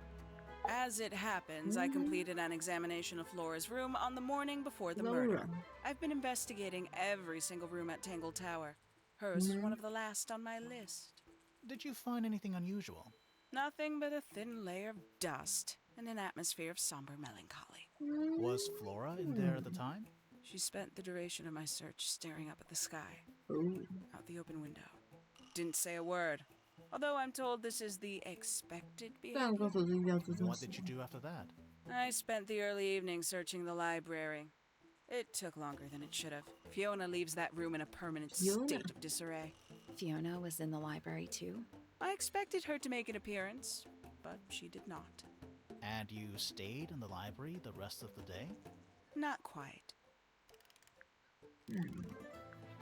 As it happens, I completed an examination of Flora's room on the morning before the murder. Flora. I've been investigating every single room at Tangle Tower. Hers was one of the last on my list. Did you find anything unusual? Nothing but a thin layer of dust and an atmosphere of somber melancholy. Was Flora in there at the time? She spent the duration of my search staring up at the sky, Oh. out the open window. Didn't say a word, although I'm told this is the expected 这样 behavior. 告诉我自己要注重 What 什 did you 么？ do after that? I spent the early evening searching the library. It took longer than it should have. Fiona leaves that room in a permanent Fiona? state of disarray. Fiona was in the library too. I expected her to make an appearance, but she did not. And you stayed in the library the rest of the day? Not quite.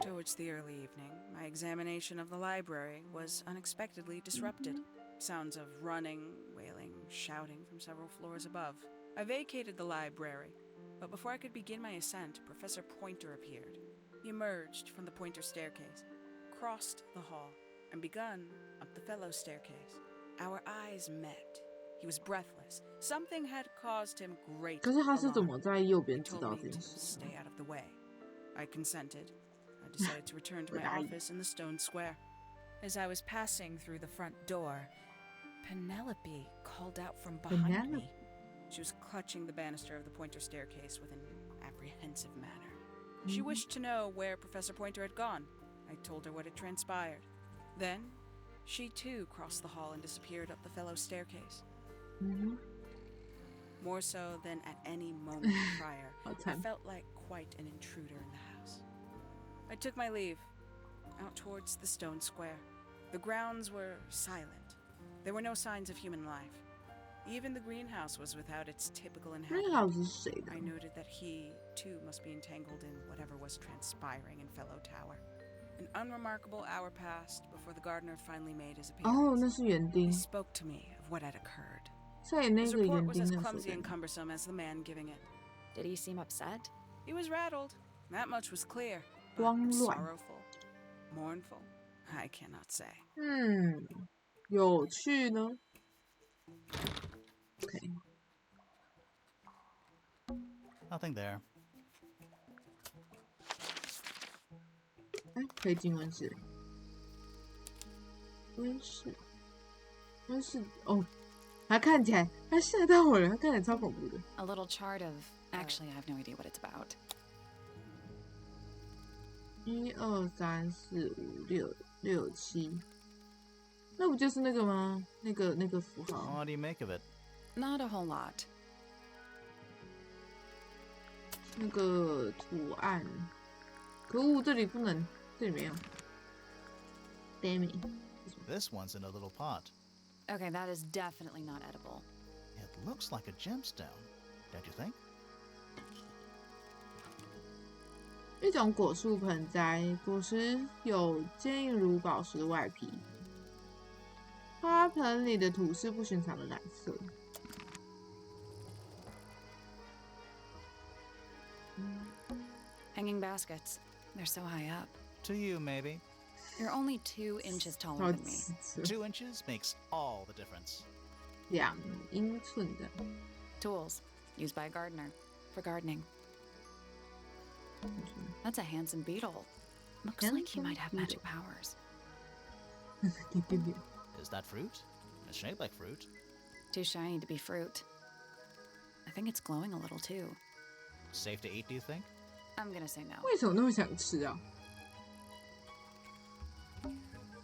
Towards the early evening, my examination of the library was unexpectedly disrupted. Sounds of running, wailing, shouting from several floors above. I vacated the library, but before I could begin my ascent, Professor Pointer appeared. He emerged from the Pointer staircase, crossed the hall, and begun up the fellow staircase. Our eyes met. He was breathless. Something had caused him great 可是他是怎 alarm. 么在右 He 边知 told 道 me 这 to 件事情？ stay out of the way. I consented. I decided to return to my Right. office in the stone square. As I was passing through the front door, Penelope called out from behind Penelope? me. She was clutching the banister of the Pointer staircase with an apprehensive manner. She wished to know where Professor Pointer had gone. I told her what had transpired. Then, she too crossed the hall and disappeared up the fellow staircase. More so than at any moment prior, I Okay. felt like quite an intruder in the house. I took my leave, out towards the stone square. The grounds were silent. There were no signs of human life. Even the greenhouse was without its typical 那 inhabitant. 老师是谁的 I？ noted that he, too, must be entangled in whatever was transpiring in Fellow Tower. An unremarkable hour passed before the gardener finally made his 哦， appearance. 那是园 He 丁， spoke to me of what had occurred. 所以那 His 个 report 园 was 丁 as 那时候 clumsy 在 and cumbersome as the man giving it. Did he seem upset? He was rattled. That much was clear. But 慌乱。 sorrowful, mournful, I cannot say. 有趣呢。OK， Nothing there. 哎，可以进温室。温室，温室哦，他看起来，他吓到我了，他看起来超恐怖的。 A little chart of. Actually, I have no idea what it's about. 1、2、3、4、5、6、6、7，那不就是那个吗？那个符号。 What do you make of it? Not a whole lot. 那个图案。可恶，这里不能，这里没有。Damn it. This one's in a little pot. Okay, that is definitely not edible. It looks like a gemstone, don't you think? 一种果树盆栽，果实有坚硬如宝石的外皮。花盆里的土是不寻常的蓝色。Hanging baskets. They're so high up. To you, maybe. You're only 2 inches taller than me. 2 inches makes all the difference. 2英寸的。Tools used by a gardener for gardening. That's a handsome beetle. Looks like he might have magic powers. Is that fruit? It's shaped like fruit. Too shiny to be fruit. I think it's glowing a little too. Safe to eat, do you think? I'm gonna say no. 为什么那么想吃啊？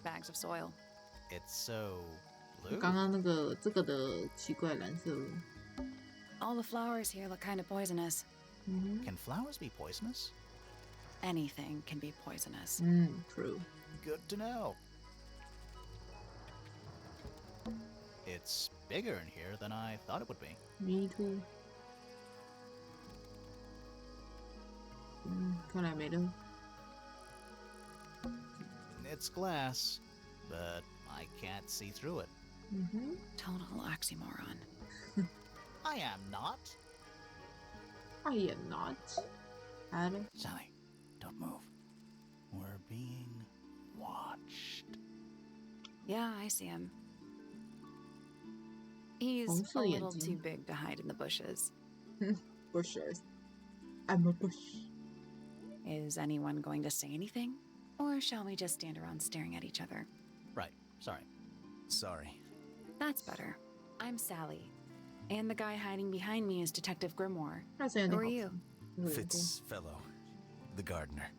Bags of soil. It's so blue. 刚刚那个这个的奇怪蓝色。 All the flowers here look kind of poisonous. Can flowers be poisonous? Anything can be poisonous. True. Good to know. It's bigger in here than I thought it would be. Me too. 看来没了。 It's glass, but I can't see through it. Total oxymoron. I am not. I am not. Adam. Sally, don't move. We're being watched. Yeah, I see him. He's a little too big to hide in the bushes. Bushes. I'm a bush. Is anyone going to say anything? Or shall we just stand around staring at each other? Right, sorry. Sorry. That's better. I'm Sally. And the guy hiding behind me is Detective Grimoire. Who are you? Fitzfellow, the gardener.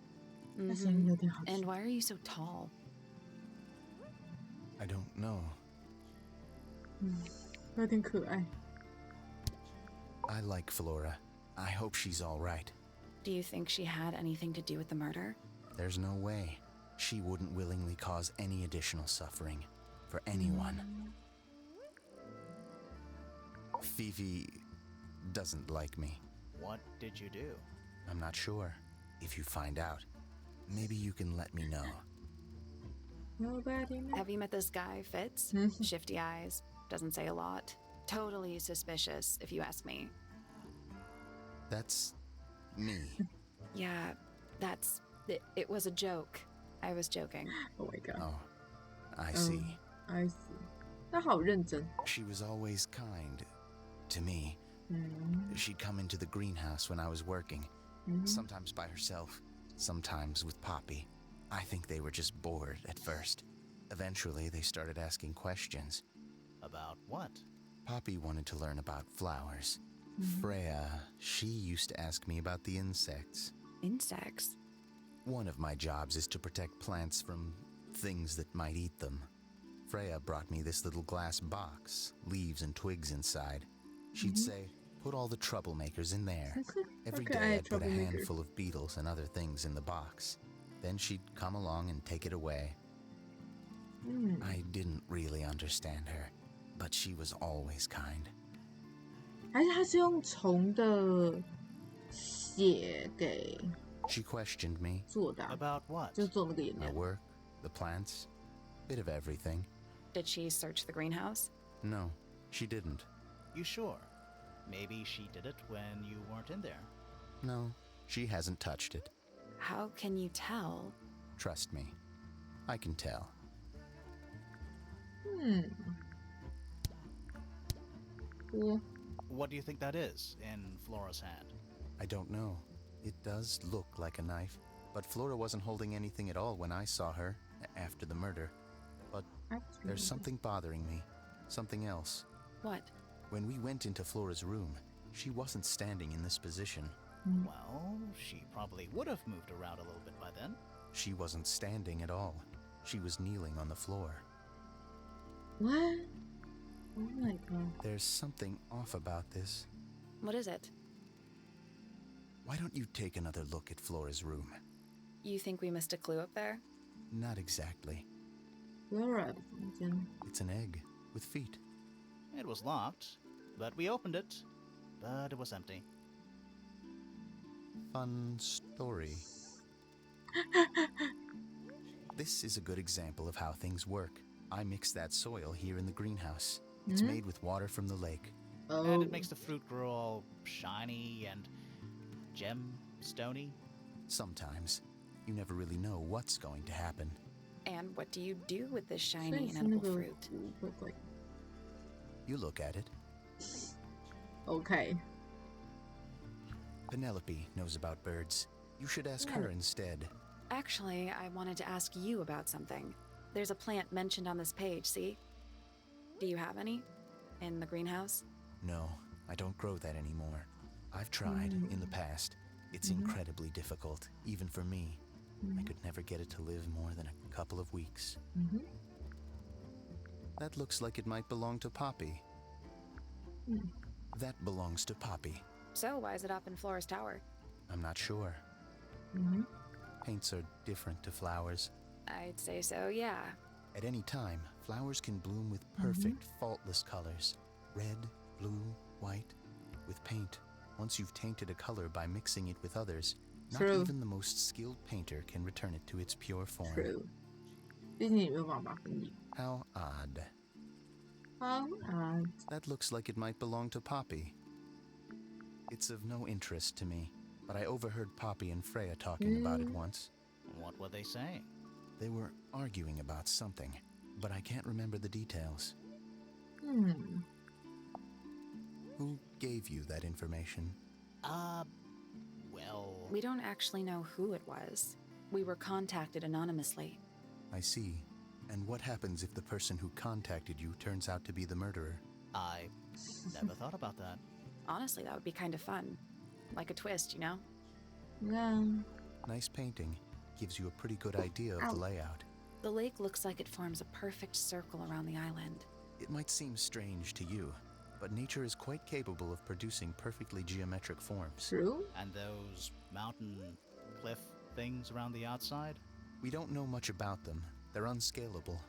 And why are you so tall? I don't know. 有点可爱。 I like Flora. I hope she's all right. Do you think she had anything to do with the murder? There's no way. She wouldn't willingly cause any additional suffering for anyone. Fifi doesn't like me. What did you do? I'm not sure. If you find out, maybe you can let me know. Nobody knows. Have you met this guy, Fitz? Shifty eyes, doesn't say a lot. Totally suspicious, if you ask me. That's me. Yeah, that's... It was a joke. I was joking. Oh my god. Oh, I see. I see. 他好认真。 She was always kind to me. She'd come into the greenhouse when I was working, sometimes by herself, sometimes with Poppy. I think they were just bored at first. Eventually, they started asking questions. About what? Poppy wanted to learn about flowers. Freya, she used to ask me about the insects. Insects? One of my jobs is to protect plants from things that might eat them. Freya brought me this little glass box, leaves and twigs inside. She'd say, put all the troublemakers in there. Every day I'd put a handful of beetles and other things in the box. Then she'd come along and take it away. I didn't really understand her, but she was always kind. 还是他是用虫的血给 She questioned me. 做的、啊， About what? 就做那个颜 My 料。 work, the plants, bit of everything. Did she search the greenhouse? No, she didn't. You sure? Maybe she did it when you weren't in there. No, she hasn't touched it. How can you tell? Trust me, I can tell. Cool. What do you think that is in Flora's hand? I don't know. It does look like a knife, but Flora wasn't holding anything at all when I saw her after the murder. But there's something bothering me. Something else. What? When we went into Flora's room, she wasn't standing in this position. Well, she probably would have moved around a little bit by then. She wasn't standing at all. She was kneeling on the floor. What? Oh my god. There's something off about this. What is it? Why don't you take another look at Flora's room? You think we missed a clue up there? Not exactly. Flora 的房间。 It's an egg with feet. It was locked, but we opened it. But it was empty. Fun story. This is a good example of how things work. I mixed that soil here in the greenhouse. It's made with water from the lake. Oh. And it makes the fruit grow all shiny and gem-stony. Sometimes. You never really know what's going to happen. And what do you do with this 所以 shiny 是 and 那 edible 个 fruit? 会会 You look at it. OK。 Penelope knows about birds. You should ask her instead. Actually, I wanted to ask you about something. There's a plant mentioned on this page, see? Do you have any? In the greenhouse? No, I don't grow that anymore. I've tried in the past. It's incredibly difficult, even for me. I could never get it to live more than a couple of weeks. That looks like it might belong to Poppy. That belongs to Poppy. So why is it up in Flora's tower? I'm not sure. Paints are different to flowers. I'd say so, yeah. At any time, flowers can bloom with perfect, faultless colors. Red, blue, white. With paint, once you've tainted a color by mixing it with others, not True. even the most skilled painter can return it to its pure form. True。毕竟你没有办法分离。 How odd. 好啊。 That looks like it might belong to Poppy. It's of no interest to me, but I overheard Poppy and Freya talking about it once. What were they saying? They were arguing about something, but I can't remember the details. Who gave you that information? Well... We don't actually know who it was. We were contacted anonymously. I see. And what happens if the person who contacted you turns out to be the murderer? I never thought about that. Honestly, that would be kind of fun. Like a twist, you know? Yeah. Nice painting. Gives you a pretty good idea of the layout. The lake looks like it forms a perfect circle around the island. It might seem strange to you, but nature is quite capable of producing perfectly geometric forms. True. And those mountain cliff things around the outside? We don't know much about them. They're unscalable.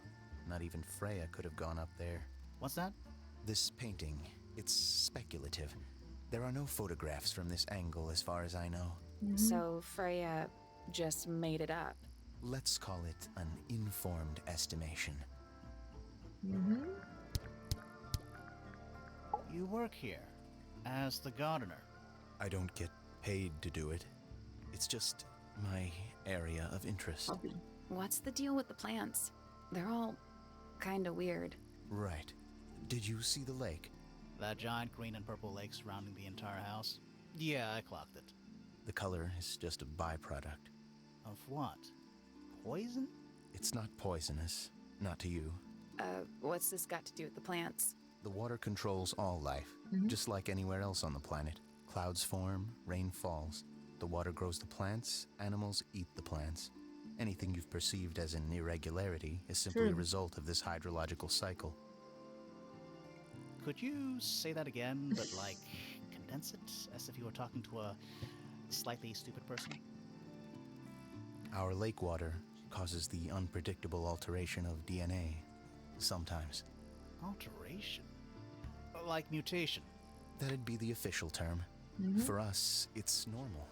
Not even Freya could have gone up there. What's that? This painting, it's speculative. There are no photographs from this angle as far as I know. So Freya just made it up. Let's call it an informed estimation. You work here as the gardener. I don't get paid to do it. It's just my area of interest. Hobby. What's the deal with the plants? They're all kind of weird. Right. Did you see the lake? That giant green and purple lake surrounding the entire house? Yeah, I clocked it. The color is just a byproduct. Of what? Poison? It's not poisonous. Not to you. What's this got to do with the plants? The water controls all life, just like anywhere else on the planet. Clouds form, rain falls. The water grows the plants, animals eat the plants. Anything you've perceived as an irregularity is simply a True. result of this hydrological cycle. Could you say that again, but like condense it as if you were talking to a slightly stupid person? Our lake water causes the unpredictable alteration of DNA. Sometimes. Alteration? Like mutation? That'd be the official term. For us, it's normal.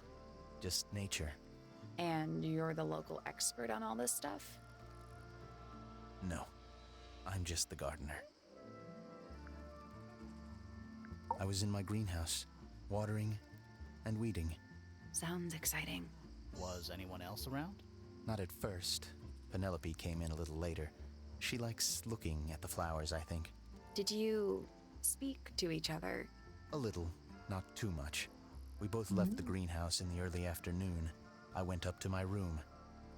Just nature. And you're the local expert on all this stuff? No. I'm just the gardener. I was in my greenhouse, watering and weeding. Sounds exciting. Was anyone else around? Not at first. Penelope came in a little later. She likes looking at the flowers, I think. Did you speak to each other? A little, not too much. We both left the greenhouse in the early afternoon. I went up to my room.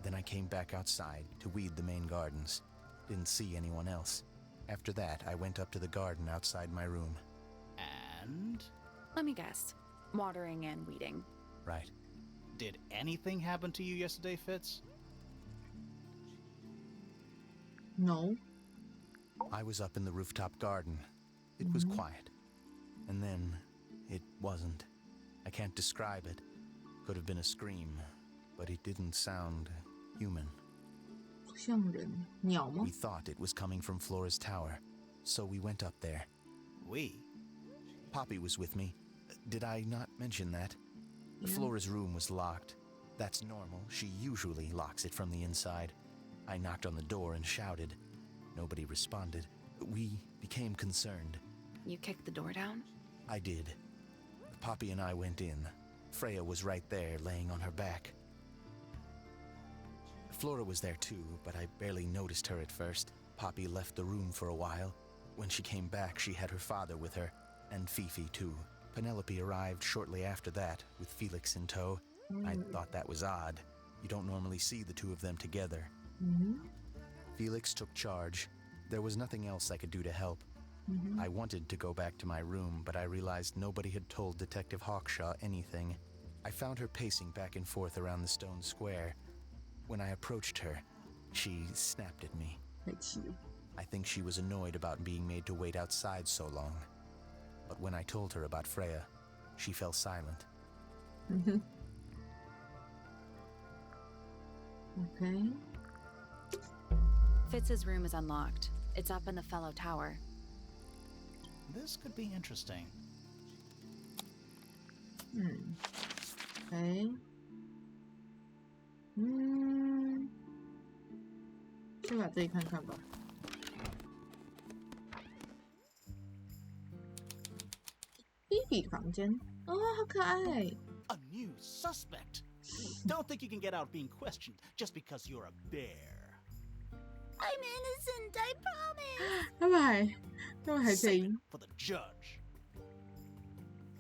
Then I came back outside to weed the main gardens. Didn't see anyone else. After that, I went up to the garden outside my room. And? Let me guess. Watering and weeding. Right. Did anything happen to you yesterday, Fitz? No. I was up in the rooftop garden. It was quiet. And then, it wasn't. I can't describe it. Could have been a scream, but it didn't sound human. 不像人，鸟吗 We thought it was coming from Flora's tower, so we went up there. We? Poppy was with me. Did I not mention that? Yeah. Flora's room was locked. That's normal. She usually locks it from the inside. I knocked on the door and shouted. Nobody responded. We became concerned. You kicked the door down? I did. Poppy and I went in. Freya was right there, laying on her back. Flora was there too, but I barely noticed her at first. Poppy left the room for a while. When she came back, she had her father with her, and Fifi too. Penelope arrived shortly after that, with Felix in tow. I thought that was odd. You don't normally see the two of them together. Felix took charge. There was nothing else I could do to help. I wanted to go back to my room, but I realized nobody had told Detective Hawkshaw anything. I found her pacing back and forth around the stone square. When I approached her, she snapped at me. 太气了。 I think she was annoyed about being made to wait outside so long. But when I told her about Freya, she fell silent. Okay. Fitz's room is unlocked. It's up in the fellow tower. This could be interesting. Okay. 先把这里看看吧。菲比房间，哦，好可爱。 A new suspect. Don't think you can get out being questioned just because you're a bear. I'm innocent, I promise. 拜拜，他们还可以 For the judge.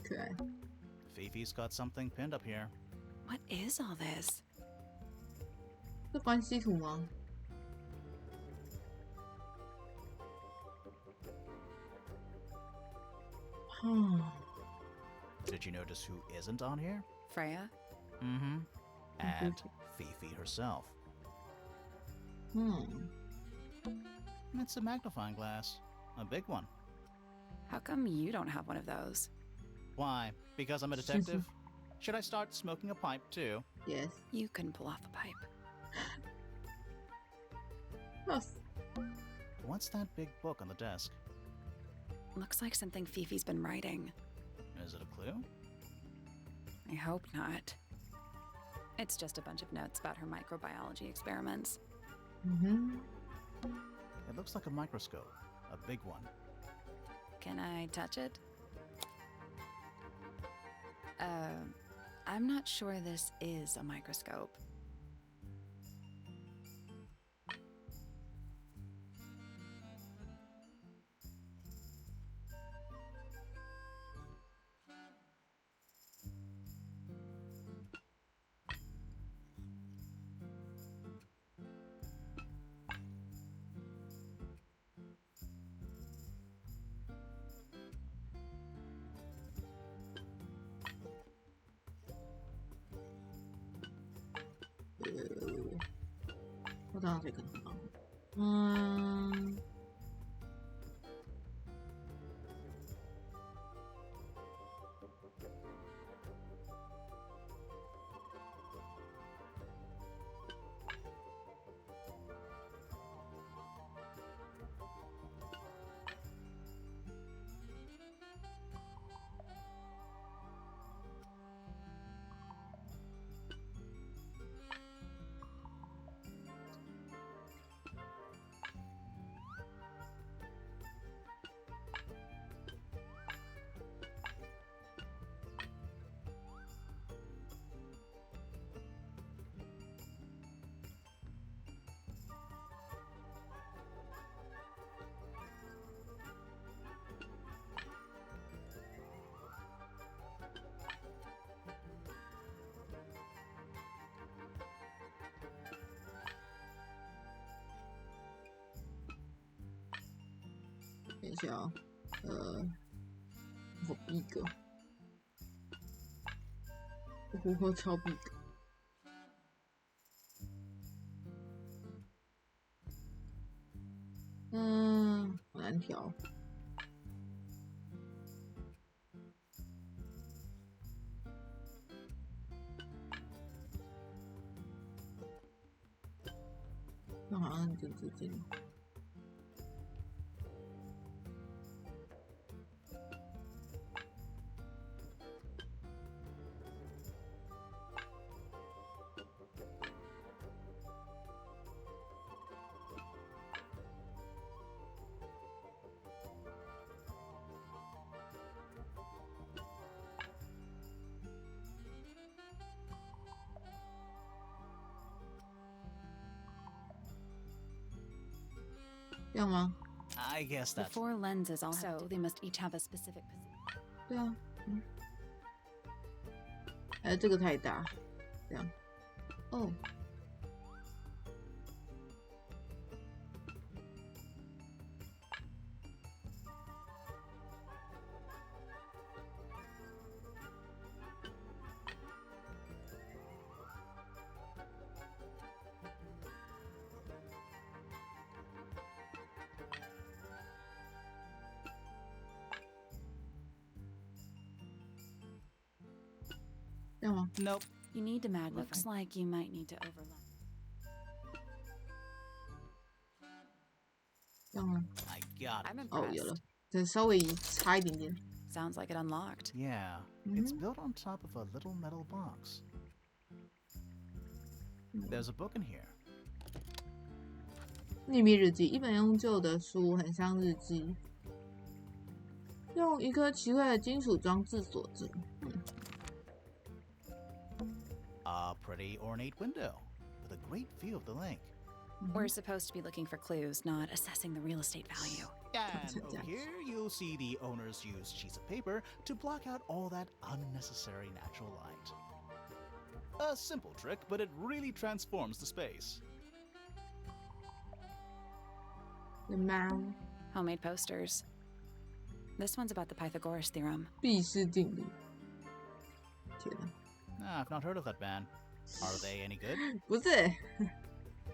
可爱。 Fifi's got something pinned up here. What is all this? 是关系图吗？ Did you notice who isn't on here? Freya? Mm-hmm. And Fifi herself. It's a magnifying glass. A big one. How come you don't have one of those? Why? Because I'm a detective? Should I start smoking a pipe too? Yes. You can pull off a pipe. Yes. What's that big book on the desk? Looks like something Fifi's been writing. Is it a clue? I hope not. It's just a bunch of notes about her microbiology experiments. It looks like a microscope. A big one. Can I touch it? I'm not sure this is a microscope.我当然可以看到。等一下啊，我逼个，我超逼个。好难调。这好像很直接。这样吗？ I guess The that's 4 lenses all so they must each have a specific position. 对啊，还有这个太大，这样。哦，这样吗？ nope. You need to Looks like you might need to overlap. 这样吗？ I got it. I'm 哦，有 impressed. 了，这稍微差一点点。 Sounds like it unlocked. Yeah, it's built on top of a little metal box. There's a book in here. 秘密日记，一本用旧的书，很像日记，用一颗奇怪的金属装置锁住。A pretty ornate window with a great view of the lake. We're supposed to be looking for clues, not assessing the real estate value. And over here, you'll see the owners use sheets of paper to block out all that unnecessary natural light. A simple trick, but it really transforms the space. The man Homemade posters. This one's about the Pythagoras theorem. 毕氏定理。天哪， I've not heard of that band. Are they any good? 不是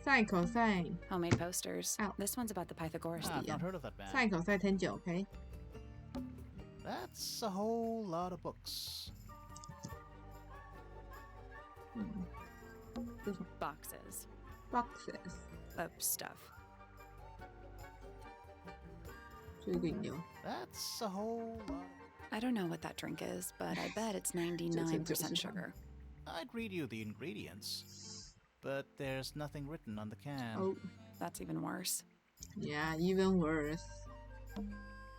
，sin cosine Homemade posters. Ow. This one's about the Pythagoras I've theorem. not heard of that band. sin cosine Tangle，OK？ That's a whole lot of books. 这什么 Boxes boxes？ of stuff. 这个饮料， That's a whole lot. I don't know what that drink is, but I bet it's 99% sugar. I'd read you the ingredients, but there's nothing written on the can. Oh, That's even worse. yeah, even worse.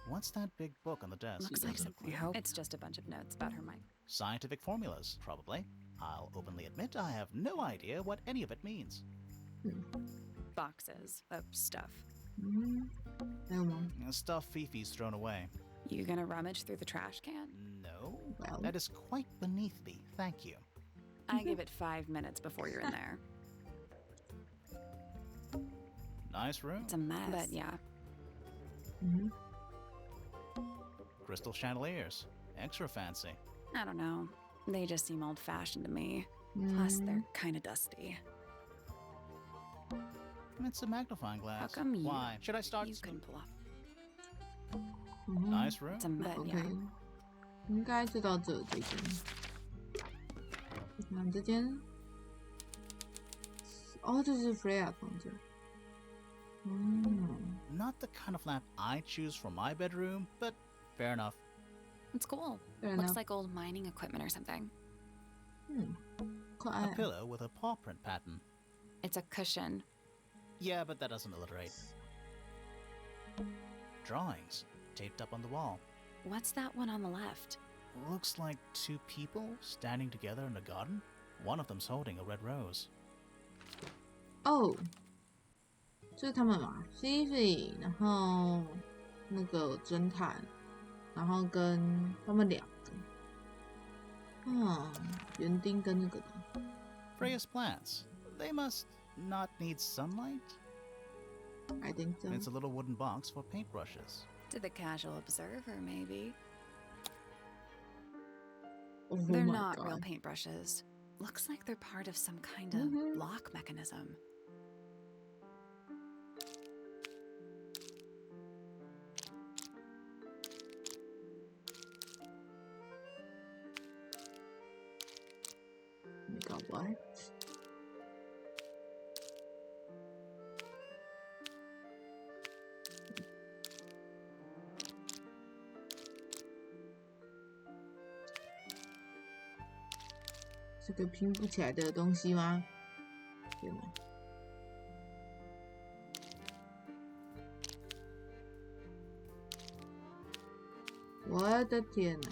What's that big book on the desk? Looks like doesn't something. help. It's just a bunch of notes about her mind. Scientific formulas, probably. I'll openly admit I have no idea what any of it means. Boxes of stuff. 还有吗 Stuff Fifi's thrown away. You gonna rummage through the trash can? No, Well. that is quite beneath me. Thank you. I give it 5 minutes before you're in there. Nice room. It's a mess. But yeah, Crystal chandeliers. Extra fancy. I don't know. They just seem old-fashioned to me. Plus, they're kind of dusty. It's a magnifying glass. How come you? Why? Should I start? You couldn't pull off. Nice room. It's a mess. OK， Yeah. 应该就到这间。看这间，哦，这是 Freya 房间。Not the kind of lamp I choose for my bedroom, but fair enough. It's cool. Fair Looks enough. like old mining equipment or something. 可 A 爱。 pillow with a paw print pattern. It's a cushion. Yeah, but that doesn't alliterate. Drawings taped up on the wall. What's that one on the left? Looks like two people standing together in a garden. One of them's holding a red rose. 哦，这是他们嘛 c v 然后那个侦探，然后跟他们两个。园丁跟那个的。 Freya's plants. They must not need sunlight. I think so. It's a little wooden box for paintbrushes. To the casual observer, maybe. Oh They're my not God. real paintbrushes. Looks like they're part of some kind of lock mechanism. Oh my God, what? 这个拼不起来的东西吗？天哪！我的天哪！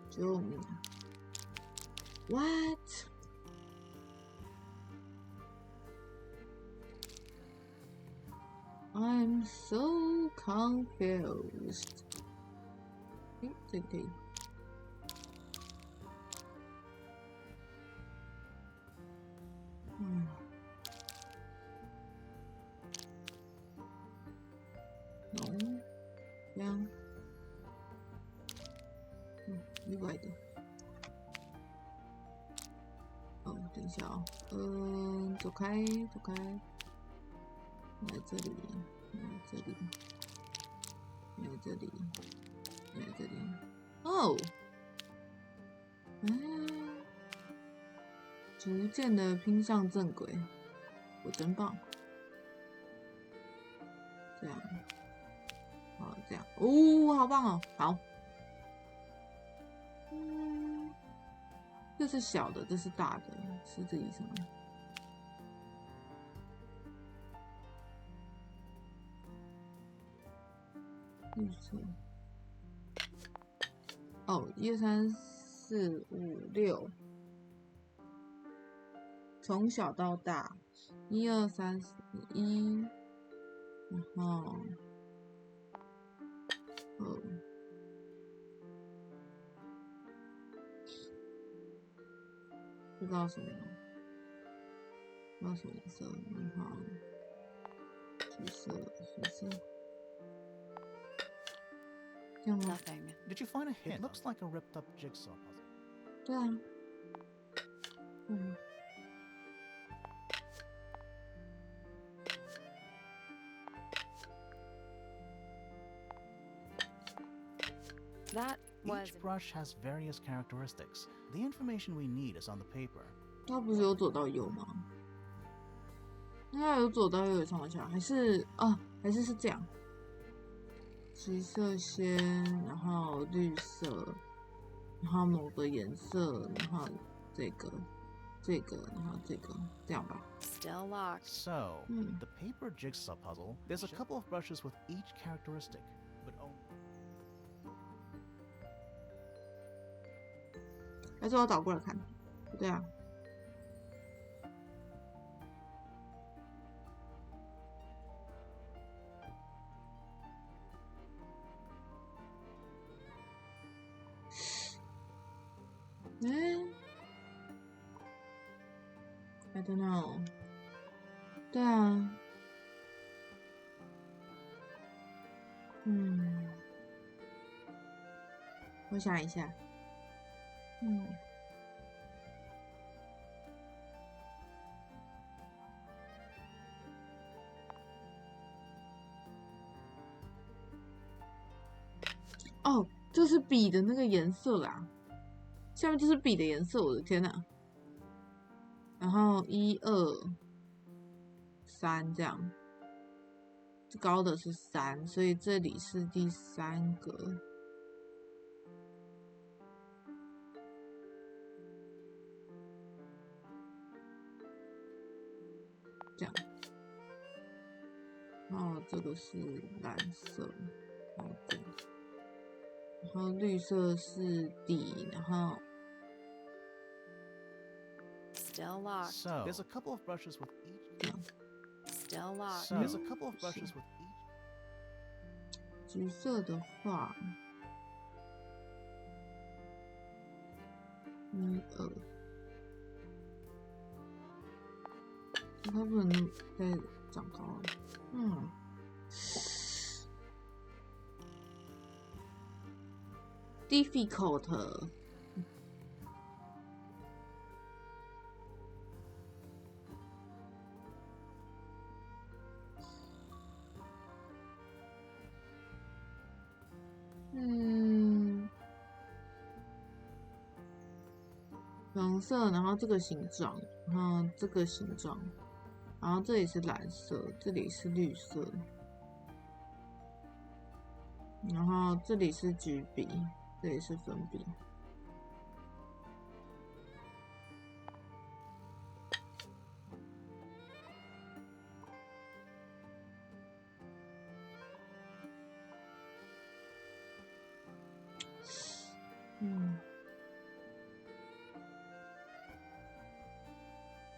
救命啊 ！What？ I'm so confused。这个可以。浓香。意外的。哦，等一下哦。走开，走开。来这里，来这里，来这里，来这里。哦，逐渐的拼上正轨，我真棒。这样，好，这样，哦，好棒哦，好。这是小的，这是大的，是这意思吗？绿色。哦，1、2、3、4、5、6，从小到大，1、2、3、4、1，然后不知道什么，不知道什么颜色，然后橘色，橘色。这样吗？ Did you find a hint? It looks like a ripped up jigsaw puzzle. 对啊。That was. Each brush has various characteristics. The information we need is on the paper. 它不是有左到右吗？它有左到右的上往下，还是还是这样？橘色先，然后绿色，然后某个颜色，然后这个，然后这个，这样吧。Still locked. So, the paper jigsaw puzzle, there's a couple of brushes with each characteristic, but only. 还是我倒过来看？不对啊。I don't know。对啊。我想一下。哦，这是笔的那个颜色啦，下面就是笔的颜色，我的天哪！然后1、2、3这样，高的是3，所以这里是第3个。这样，然后这个是蓝色，然后这样。然后绿色是底，然后 Still locked. So, there's a couple of brushes with each. Still locked. So, there's a couple of brushes with each. 橘色的话，1、2，它不能再长高了。difficult。黄色，然后这个形状，然后这个形状，然后这里是蓝色，这里是绿色，然后这里是橘笔，这里是粉笔。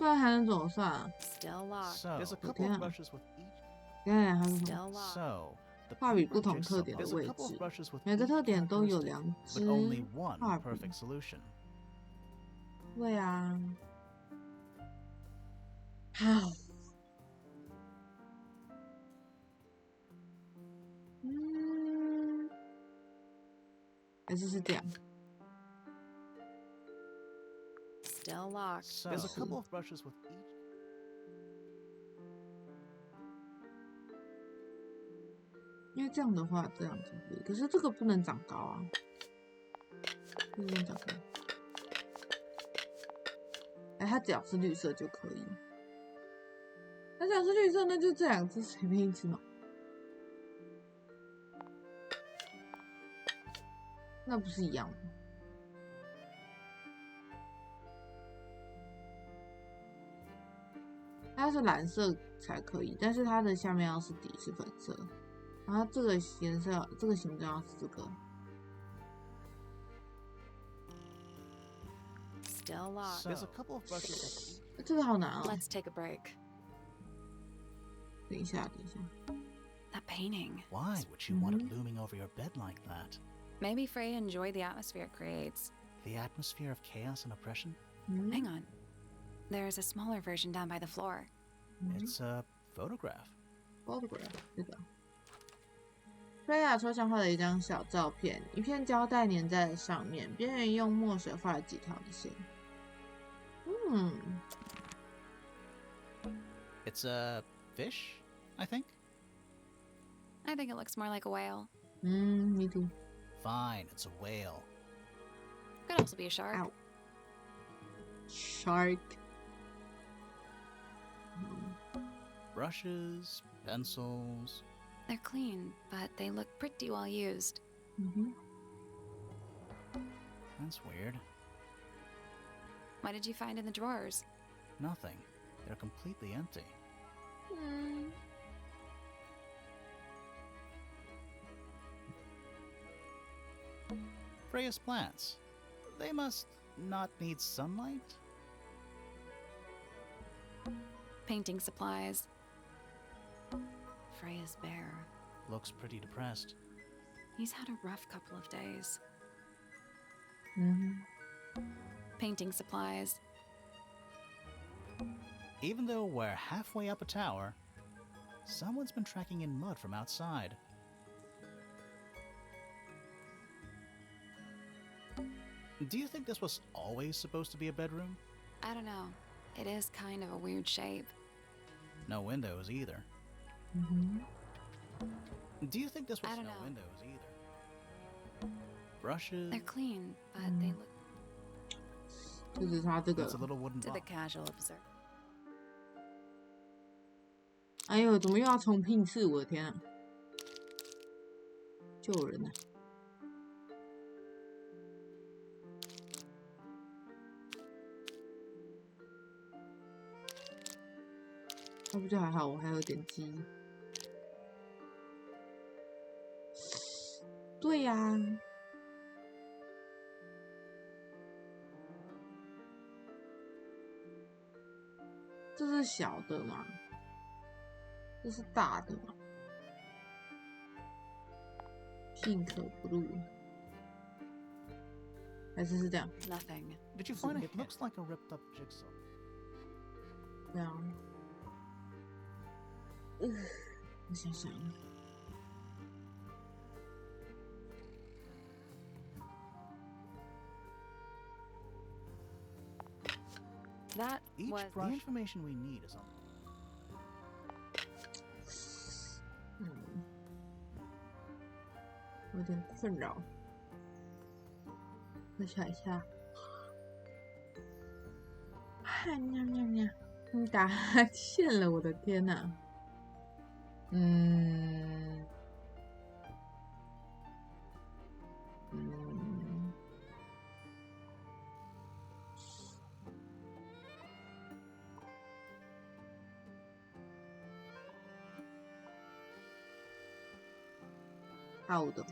然还能怎么算啊？ Still locked. So, there's a couple Okay. of brushes with each. 等一下还是什么？ Still locked. So, the 画笔 paper 不同 jigsaw 特点的 puzzle. 位 There's a couple 置 of brushes with 每个 each 特点都有 characteristic, 两 but 支 only one 画笔。 perfect solution. 对啊，好，还是这样。 Still locked. So, there's a couple of brushes with each. 因为这样的话，这样子可以，可是这个不能长高啊，不能长高。哎，它只要是绿色就可以。它只要是绿色，那就这两只随便一只嘛。那不是一样吗？它是蓝色才可以，但是它的下面要是底是粉色。 然后这个颜色，这个形状是这个。 Still locked. So, there's a couple of brushes with each. 这个好难哦。 Let's take a break. 等一下，等一下。 That painting. Why would you want it looming over your bed like that? Maybe Freya enjoyed the atmosphere it creates. The atmosphere of chaos and oppression? Hang on. There's a smaller version down by the floor. It's a photograph. photograph 这个。Freya 抽象画了一张小照片，一片胶带粘在上面，边缘用墨水画了几条的线。It's a fish, I think. I think it looks more like a whale. Me too. Fine, it's a whale. Could also be a shark. Ow. Shark. Brushes, pencils. They're clean, but they look pretty well used. That's weird. What did you find in the drawers? Nothing. They're completely empty. Freya's plants. They must not need sunlight? Painting supplies. Freya's bear. Looks pretty depressed. He's had a rough couple of days. 嗯 Painting supplies. Even though we're halfway up a tower, someone's been tracking in mud from outside. Do you think this was always supposed to be a bedroom? I don't know. It is kind of a weird shape. No windows either. 哼 Do you think this was I don't no know. windows either? Brushes. They're clean, but they look 就是它这个 It's a little wooden to the box. casual observer. 哎呦，怎么又要重拼次？我的天啊！救人啊！那不就还好？我还有点鸡。对呀、这是小的嘛？这是大的嘛？Pink blue， 还是这样？ Nothing. Did you find it? It looks like a ripped up jigsaw. 这样。我想想， That Each was brush. The information we need is on. 有点困扰。我想一下，喵喵喵，你打哈欠了，我的天哪！好的。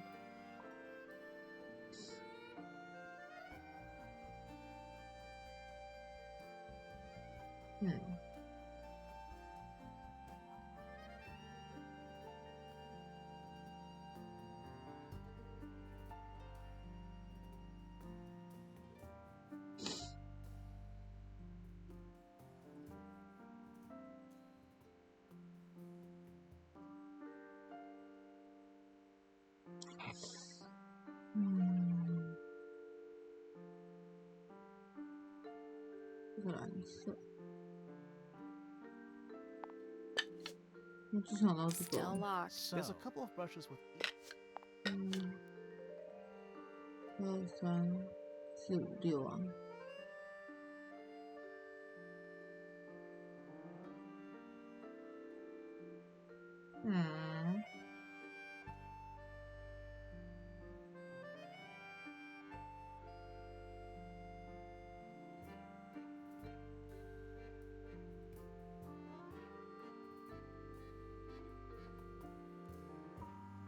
蓝色。我只想到这 Still 个。 locked. There's a couple of brushes with each. 2、3、4、5、6啊。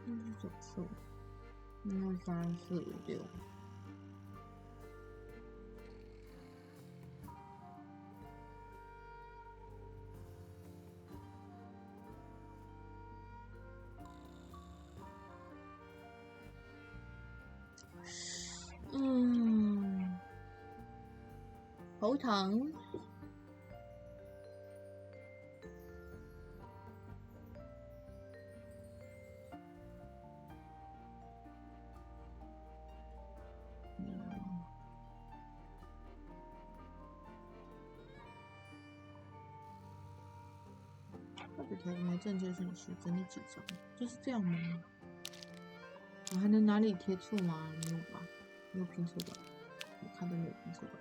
这是左侧，1、2、3、4、5、6。头疼。画笔条没正确顺序，整理几张，就是这样吗？我还能哪里贴错吗？没有吧，没有拼错吧？我看都没有拼错吧。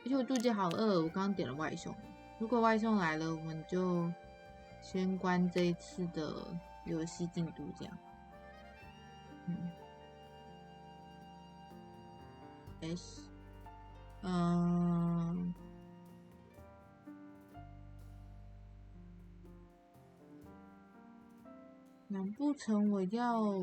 而且我肚子好饿，我刚刚点了外送。如果外送来了，我们就先关这一次的游戏进度，这样。S， 难不成我要？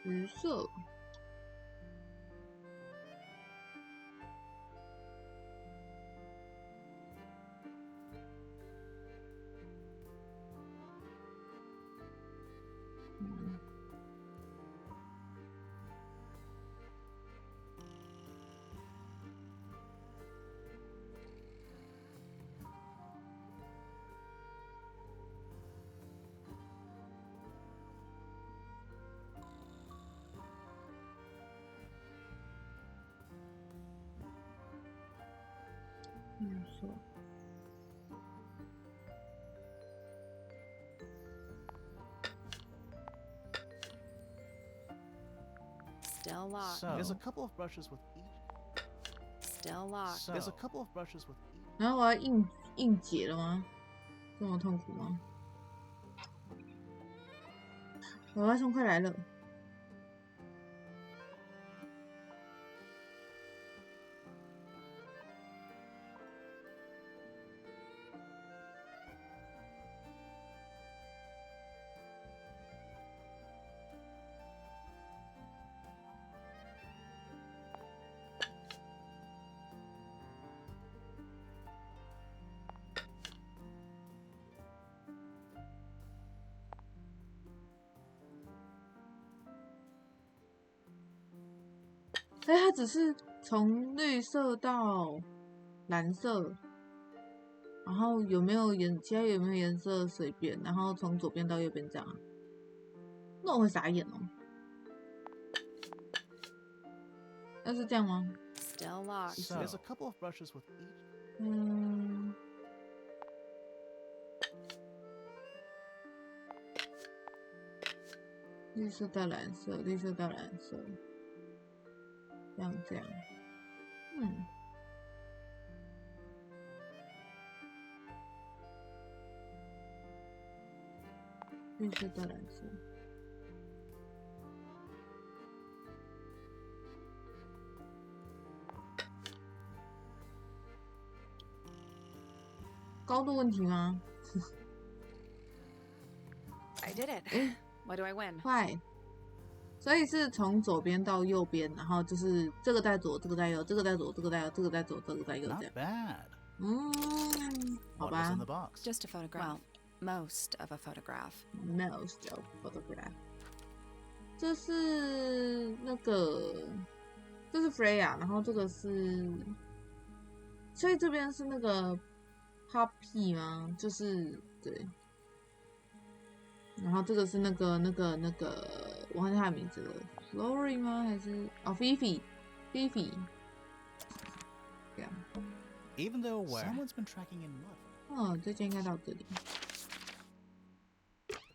橘色。绿色。Still locked. So there's a couple of brushes with each. Still locked. So there's a couple of brushes with each. 然后我要硬解了吗？这么痛苦吗？我外送快来了。哎，它只是从绿色到蓝色，然后有没有其他有没有颜色随便，然后从左边到右边这样，那我会傻眼哦。那是这样吗？ Still locked. So there's a couple of brushes with each. 绿色到蓝色，绿色到蓝色。这样，绿色到蓝色，高度问题吗？ I did it. What do I win? 快所以是从左边到右边，然后就是这个带左，这个带右，这个带左，这个带右，这个带左，这个带右这 Not 样。bad. 好 What was 吧 in the box? Just a photograph. Well, most of a photograph.，most of photograph。这是那个，这是 Freya， 然后这个是，所以这边是那个 Poppy 吗？就是对。然后这个是那个，我忘记他的名字了 ，Flory 吗？还是Fifi？这样。Even though someone's been tracking in mud. 哦，这间应该到这里。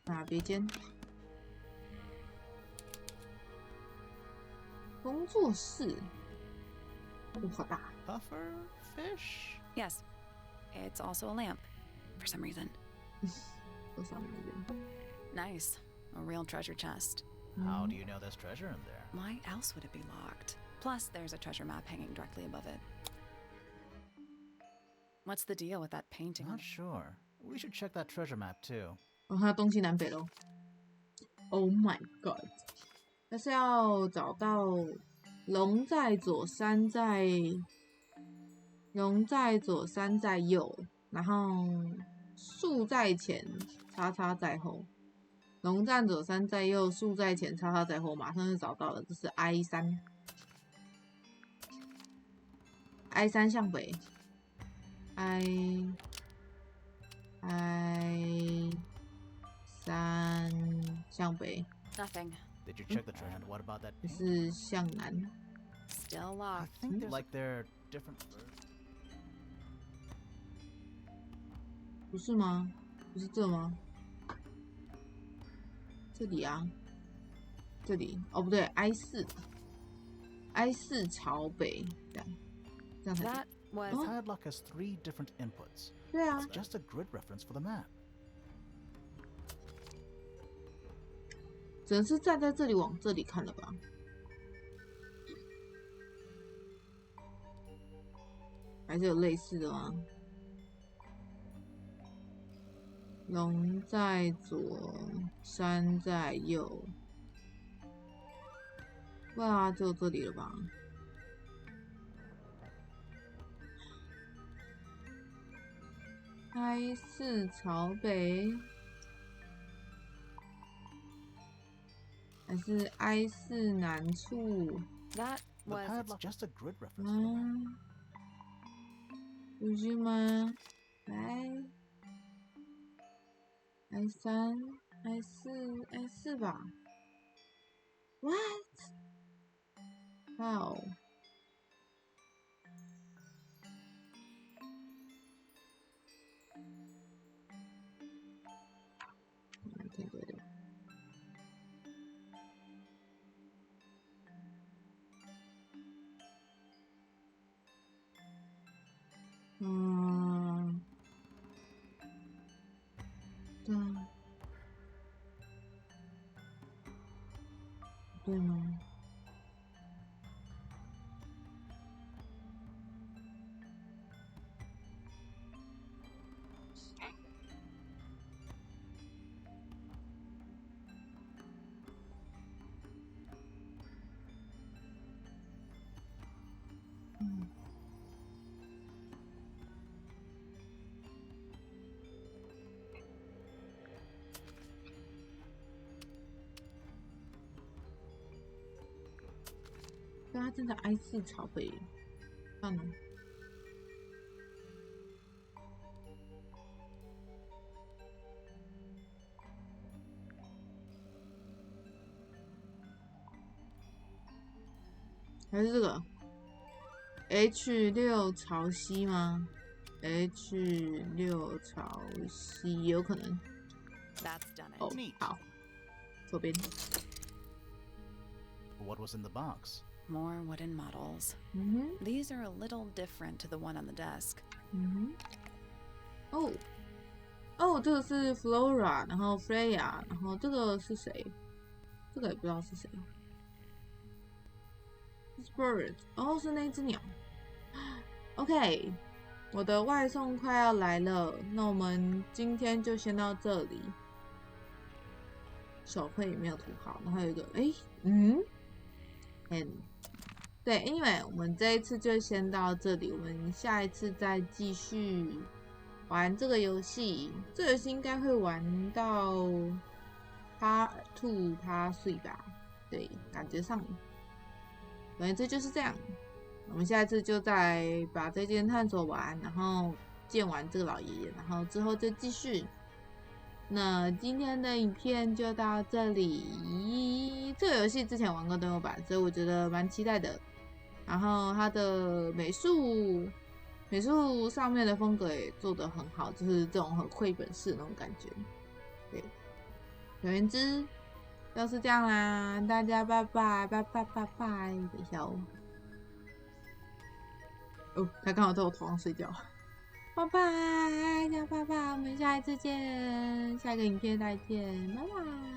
哪别间？工作室。哦，好大。Puffer fish? Yes, it's also a lamp, for some reason. 多少那边？ Nice. A real treasure chest. How do you know there's treasure in there? Why else would it be locked? Plus, there's a treasure map hanging directly above it. What's the deal with that painting? Not sure. We should check that treasure map too. 哦，它东西南北咯。Oh my god！ 但是要找到龙在左，山在右，然后树在前，叉叉在后。龙在左，山在右，树在前，叉叉在后，马上就找到了，这是 I3 向北 I3 向北。 Nothing. Did you check the treasure? And what about that 这 painting? 是向南。 Still I locked. think like they're different. 不是吗？不是这吗？这里啊，这里哦，不对，I4 朝北，这样才对。 That was The padlock has 3 different inputs. 对啊， It's just a grid reference for the map. 只能是站在这里往这里看了吧？还是有类似的吗？龙在左，山在右。哇，只有这里了吧？I4朝北，还是 I4南处？ that The was padlock just a grid reference for the map. 不是吗？来，I3、I4吧 ？What？ How？ 挺对的。对啊，对吗？对啊，正在 I4朝北，看呢。还是这个 H6朝西吗 ？H6朝西有可能。 that's done it. 哦，好，左边。 What was in the box? More wooden models. 嗯哼， These are a little different to the one on the desk. 嗯哼。哦，哦，这个是 Flora， 然后 Freya， 然后这个是谁？这个也不知道是谁。Bird， 哦，是那只鸟。OK， 我的外送快要来了，那我们今天就先到这里。手绘也没有涂好，然后有一个对 ，anyway， 我们这一次就先到这里，我们下一次再继续玩这个游戏。这个游戏应该会玩到Part.2 Part 3吧？对，感觉上，反正这就是这样。我们下一次就再把这间探索完，然后见完这个老爷爷，然后之后再继续。那今天的影片就到这里。这个游戏之前玩过登录版，所以我觉得蛮期待的。然后它的美术上面的风格也做得很好，就是这种很绘本式的那种感觉。对，总而言之就是这样啦，大家拜拜拜拜拜拜，等一下哦。他刚好在我头上睡觉。拜拜，大家拜拜，我们下一次见，下一个影片再见，拜拜。